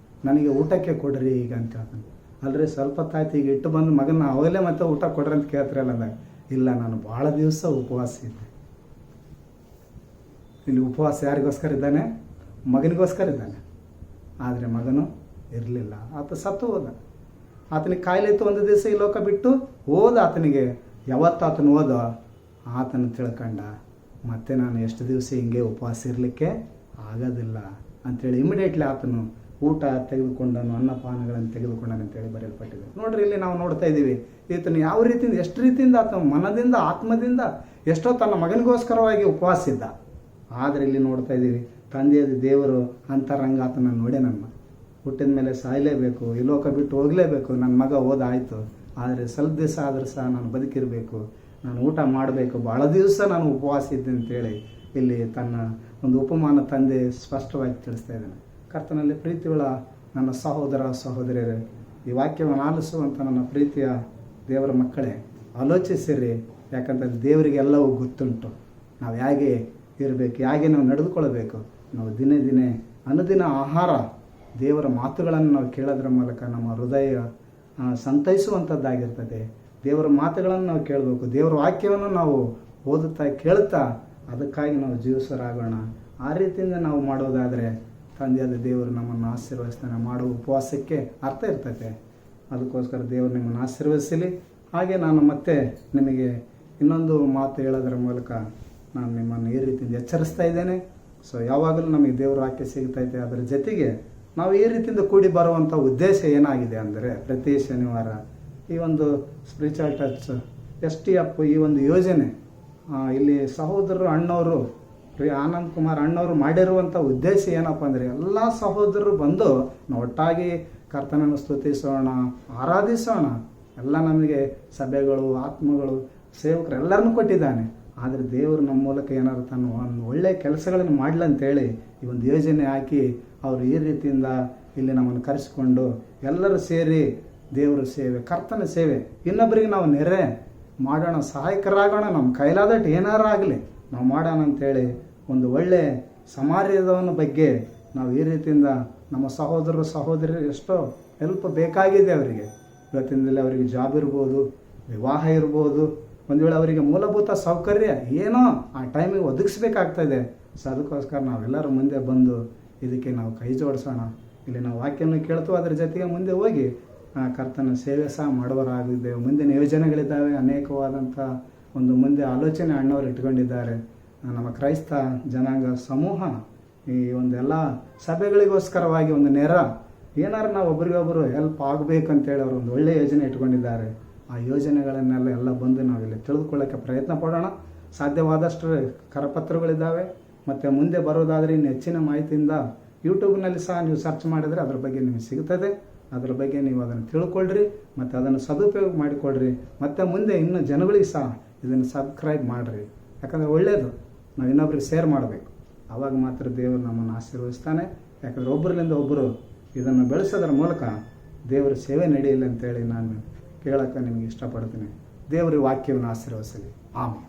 ನನಗೆ ಊಟಕ್ಕೆ ಕೊಡ್ರಿ ಈಗ ಅಂತ ಹೇಳ್ತಾನೆ. ಅಲ್ರಿ ಸ್ವಲ್ಪ ಹೊತ್ತಾಯ್ತು, ಈಗ ಇಟ್ಟು ಬಂದು ಮಗನ ಅವಾಗಲೇ ಮತ್ತೆ ಊಟ ಕೊಡ್ರಿ ಅಂತ ಕೇಳ್ತಾರಲ್ಲ ಅಂದಾಗ, ಇಲ್ಲ ನಾನು ಭಾಳ ದಿವಸ ಉಪವಾಸ ಇದ್ದೆ. ಇಲ್ಲಿ ಉಪವಾಸ ಯಾರಿಗೋಸ್ಕರ ಇದ್ದಾನೆ? ಮಗನಿಗೋಸ್ಕರ ಇದ್ದಾನೆ. ಆದರೆ ಮಗನು ಇರಲಿಲ್ಲ, ಆತ ಸತ್ತು ಹೋದ. ಆತನಿಗೆ ಕಾಯಿಲೆ ಇತ್ತು. ಒಂದು ದಿವಸ ಈ ಲೋಕ ಬಿಟ್ಟು ಹೋದ. ಆತನಿಗೆ ಯಾವತ್ತು ಆತನು ಹೋದ ಆತನು ತಿಳ್ಕೊಂಡ, ಮತ್ತೆ ನಾನು ಎಷ್ಟು ದಿವಸ ಹಿಂಗೆ ಉಪವಾಸ ಇರಲಿಕ್ಕೆ ಆಗೋದಿಲ್ಲ ಅಂಥೇಳಿ ಇಮಿಡಿಯೇಟ್ಲಿ ಆತನು ಊಟ ತೆಗೆದುಕೊಂಡನು, ಅನ್ನಪಾನಗಳನ್ನು ತೆಗೆದುಕೊಂಡನು ಅಂತೇಳಿ ಬರೆಯಲ್ಪಟ್ಟಿದೆ. ನೋಡ್ರಿ, ಇಲ್ಲಿ ನಾವು ನೋಡ್ತಾ ಇದ್ದೀವಿ ಈತನು ಯಾವ ರೀತಿಯಿಂದ, ಎಷ್ಟು ರೀತಿಯಿಂದ ಆತನ ಮನದಿಂದ ಆತ್ಮದಿಂದ ಎಷ್ಟೋ ತನ್ನ ಮಗನಿಗೋಸ್ಕರವಾಗಿ ಉಪವಾಸ ಇದ್ದ. ಆದರೆ ಇಲ್ಲಿ ನೋಡ್ತಾ ಇದ್ದೀವಿ, ತಂದೆಯಾದ ದೇವರು ಅಂತರಂಗ ಆತನ ನೋಡೇ ನನ್ನ ಹುಟ್ಟಿದ ಮೇಲೆ ಸಾಯಲೇಬೇಕು, ಈ ಲೋಕ ಬಿಟ್ಟು ಹೋಗಲೇಬೇಕು, ನನ್ನ ಮಗ ಹೋದಾಯಿತು, ಆದರೆ ಸ್ವಲ್ಪ ದಿವಸ ಆದರೂ ಸಹ ನಾನು ಬದುಕಿರಬೇಕು, ನಾನು ಊಟ ಮಾಡಬೇಕು, ಭಾಳ ದಿವಸ ನಾನು ಉಪವಾಸ ಇದ್ದೆ ಅಂತೇಳಿ ಇಲ್ಲಿ ತನ್ನ ಒಂದು ಉಪಮಾನ ತಂದೆ ಸ್ಪಷ್ಟವಾಗಿ ತಿಳಿಸ್ತಾ ಇದ್ದಾನೆ. ಕರ್ತನಲ್ಲಿ ಪ್ರೀತಿಯುಳ್ಳ ನನ್ನ ಸಹೋದರ ಸಹೋದರಿಯರೇ, ಈ ವಾಕ್ಯವನ್ನು ಆಲಿಸುವಂಥ ನನ್ನ ಪ್ರೀತಿಯ ದೇವರ ಮಕ್ಕಳೇ, ಆಲೋಚಿಸಿರಿ. ಯಾಕಂತಂದ್ರೆ ದೇವರಿಗೆ ಎಲ್ಲವೂ ಗೊತ್ತುಂಟು. ನಾವು ಹೇಗೆ ಇರಬೇಕು, ಹೇಗೆ ನಾವು ನಡೆದುಕೊಳ್ಳಬೇಕು. ನಾವು ದಿನೇ ದಿನೇ ಅನುದಿನ ಆಹಾರ ದೇವರ ಮಾತುಗಳನ್ನು ನಾವು ಕೇಳೋದ್ರ ಮೂಲಕ ನಮ್ಮ ಹೃದಯ ಸಂತೈಸುವಂಥದ್ದಾಗಿರ್ತದೆ. ದೇವರ ಮಾತುಗಳನ್ನು ನಾವು ಕೇಳಬೇಕು. ದೇವರ ವಾಕ್ಯವನ್ನು ನಾವು ಓದುತ್ತಾ ಕೇಳುತ್ತಾ ಅದಕ್ಕಾಗಿ ನಾವು ಜೀವಿಸರಾಗೋಣ. ಆ ರೀತಿಯಿಂದ ನಾವು ಮಾಡೋದಾದರೆ ತಂದೆಯಾದ ದೇವರು ನಮ್ಮನ್ನು ಆಶೀರ್ವದಿಸ್ತಾನೆ. ಮಾಡುವ ಉಪವಾಸಕ್ಕೆ ಅರ್ಥ ಇರ್ತೈತೆ. ಅದಕ್ಕೋಸ್ಕರ ದೇವರು ನಿಮ್ಮನ್ನು ಆಶೀರ್ವದಿಸಲಿ. ಹಾಗೆ ನಾನು ಮತ್ತೆ ನಿಮಗೆ ಇನ್ನೊಂದು ಮಾತು ಹೇಳೋದ್ರ ಮೂಲಕ ನಾನು ನಿಮ್ಮನ್ನು ಈ ರೀತಿಯಿಂದ ಎಚ್ಚರಿಸ್ತಾ ಇದ್ದೇನೆ. ಸೊ ಯಾವಾಗಲೂ ನಮಗೆ ದೇವರ ವಾಕ್ಯ ಸಿಗ್ತೈತೆ. ಅದರ ಜೊತೆಗೆ ನಾವು ಈ ರೀತಿಯಿಂದ ಕೂಡಿ ಬರುವಂಥ ಉದ್ದೇಶ ಏನಾಗಿದೆ ಅಂದರೆ, ಪ್ರತಿ ಶನಿವಾರ ಈ ಒಂದು ಸ್ಪಿರಿಚುವಲ್ ಟಚ್ STF ಈ ಒಂದು ಯೋಜನೆ ಇಲ್ಲಿ ಸಹೋದರರು ಅಣ್ಣವರು ಆನಂದ್ ಕುಮಾರ್ ಅಣ್ಣವರು ಮಾಡಿರುವಂಥ ಉದ್ದೇಶ ಏನಪ್ಪ ಅಂದರೆ, ಎಲ್ಲ ಸಹೋದರರು ಬಂದು ನಾವು ಒಟ್ಟಾಗಿ ಕರ್ತನನ್ನು ಸ್ತುತಿಸೋಣ, ಆರಾಧಿಸೋಣ. ಎಲ್ಲ ನಮಗೆ ಸಭೆಗಳು, ಆತ್ಮಗಳು, ಸೇವಕರು ಎಲ್ಲರನ್ನೂ ಕೊಟ್ಟಿದ್ದಾನೆ. ಆದರೆ ದೇವರು ನಮ್ಮ ಮೂಲಕ ಏನಾದ್ರು ತನ್ನ ಒಂದು ಒಳ್ಳೆಯ ಕೆಲಸಗಳನ್ನು ಮಾಡಲಂತೇಳಿ ಈ ಒಂದು ಯೋಜನೆ ಹಾಕಿ ಅವರು ಈ ರೀತಿಯಿಂದ ಇಲ್ಲಿ ನಮ್ಮನ್ನು ಕರೆಸಿಕೊಂಡು ಎಲ್ಲರೂ ಸೇರಿ ದೇವರ ಸೇವೆ, ಕರ್ತನ ಸೇವೆ, ಇನ್ನೊಬ್ಬರಿಗೆ ನಾವು ನೆರೆ ಮಾಡೋಣ, ಸಹಾಯಕರಾಗೋಣ. ನಮ್ಮ ಕೈಲಾದಟ್ಟು ಏನಾರು ಆಗಲಿ ನಾವು ಮಾಡೋಣ ಅಂತೇಳಿ ಒಂದು ಒಳ್ಳೆಯ ಸಮಾಜದವನ ಬಗ್ಗೆ ನಾವು ಈ ರೀತಿಯಿಂದ ನಮ್ಮ ಸಹೋದರರು ಸಹೋದರಿಯರು ಎಷ್ಟೋ ಹೆಲ್ಪ್ ಬೇಕಾಗಿದೆ ಅವರಿಗೆ. ಇವತ್ತಿನಲ್ಲಿ ಅವರಿಗೆ ಜಾಬ್ ಇರ್ಬೋದು, ವಿವಾಹ ಇರ್ಬೋದು, ಒಂದು ವೇಳೆ ಅವರಿಗೆ ಮೂಲಭೂತ ಸೌಕರ್ಯ ಏನೋ ಆ ಟೈಮಿಗೆ ಒದಗಿಸ್ಬೇಕಾಗ್ತದೆ. ಸೊ ಅದಕ್ಕೋಸ್ಕರ ನಾವೆಲ್ಲರೂ ಮುಂದೆ ಬಂದು ಇದಕ್ಕೆ ನಾವು ಕೈ ಜೋಡಿಸೋಣ. ಇಲ್ಲಿ ನಾವು ವಾಕ್ಯವನ್ನು ಕೇಳ್ತು, ಅದರ ಜೊತೆಗೆ ಮುಂದೆ ಹೋಗಿ ಕರ್ತನ ಸೇವೆ ಸಹ ಮಾಡುವರಾಗಿದ್ದೇವೆ. ಮುಂದಿನ ಯೋಜನೆಗಳಿದ್ದಾವೆ, ಅನೇಕವಾದಂಥ ಒಂದು ಮುಂದೆ ಆಲೋಚನೆ ಅಣ್ಣವರು ಇಟ್ಕೊಂಡಿದ್ದಾರೆ. ನಮ್ಮ ಕ್ರೈಸ್ತ ಜನಾಂಗ ಸಮೂಹ ಈ ಒಂದು ಎಲ್ಲ ಸಭೆಗಳಿಗೋಸ್ಕರವಾಗಿ ಒಂದು ಏನಾರು ನಾವು ಒಬ್ರಿಗೊಬ್ಬರು ಹೆಲ್ಪ್ ಆಗಬೇಕಂತೇಳಿ ಅವರು ಒಂದು ಒಳ್ಳೆಯ ಯೋಜನೆ ಇಟ್ಕೊಂಡಿದ್ದಾರೆ. ಆ ಯೋಜನೆಗಳನ್ನೆಲ್ಲ ಬಂದು ನಾವಿಲ್ಲಿ ತಿಳಿದುಕೊಳ್ಳೋಕ್ಕೆ ಪ್ರಯತ್ನ ಪಡೋಣ. ಸಾಧ್ಯವಾದಷ್ಟು ಕರಪತ್ರಗಳಿದ್ದಾವೆ. ಮತ್ತು ಮುಂದೆ ಬರೋದಾದರೆ ಇನ್ನು ಹೆಚ್ಚಿನ ಮಾಹಿತಿಯಿಂದ ಯೂಟ್ಯೂಬ್ನಲ್ಲಿ ಸಹ ನೀವು ಸರ್ಚ್ ಮಾಡಿದರೆ ಅದ್ರ ಬಗ್ಗೆ ನಿಮಗೆ ಸಿಗ್ತದೆ. ಅದ್ರ ಬಗ್ಗೆ ನೀವು ಅದನ್ನು ತಿಳ್ಕೊಳ್ರಿ ಮತ್ತು ಅದನ್ನು ಸದುಪಯೋಗ ಮಾಡಿಕೊಳ್ರಿ. ಮತ್ತು ಮುಂದೆ ಇನ್ನು ಜನಗಳಿಗೆ ಸಹ ಇದನ್ನು ಸಬ್ಸ್ಕ್ರೈಬ್ ಮಾಡಿರಿ. ಯಾಕಂದರೆ ಒಳ್ಳೆಯದು, ನಾವು ಇನ್ನೊಬ್ರಿಗೆ ಶೇರ್ ಮಾಡಬೇಕು. ಆವಾಗ ಮಾತ್ರ ದೇವರು ನಮ್ಮನ್ನು ಆಶೀರ್ವದಿಸ್ತಾನೆ. ಯಾಕಂದರೆ ಒಬ್ಬರಿಂದ ಒಬ್ಬರು ಇದನ್ನು ಬೆಳೆಸೋದ್ರ ಮೂಲಕ ದೇವರ ಸೇವೆ ನಡೆಯಲಿ ಅಂತೇಳಿ ನಾನು ಕೇಳೋಕ್ಕೆ ನಿಮಗೆ ಇಷ್ಟಪಡ್ತೀನಿ. ದೇವರ ವಾಕ್ಯವನ್ನು ಆಶೀರ್ವದಿಸಲಿ. ಆಮೇಲೆ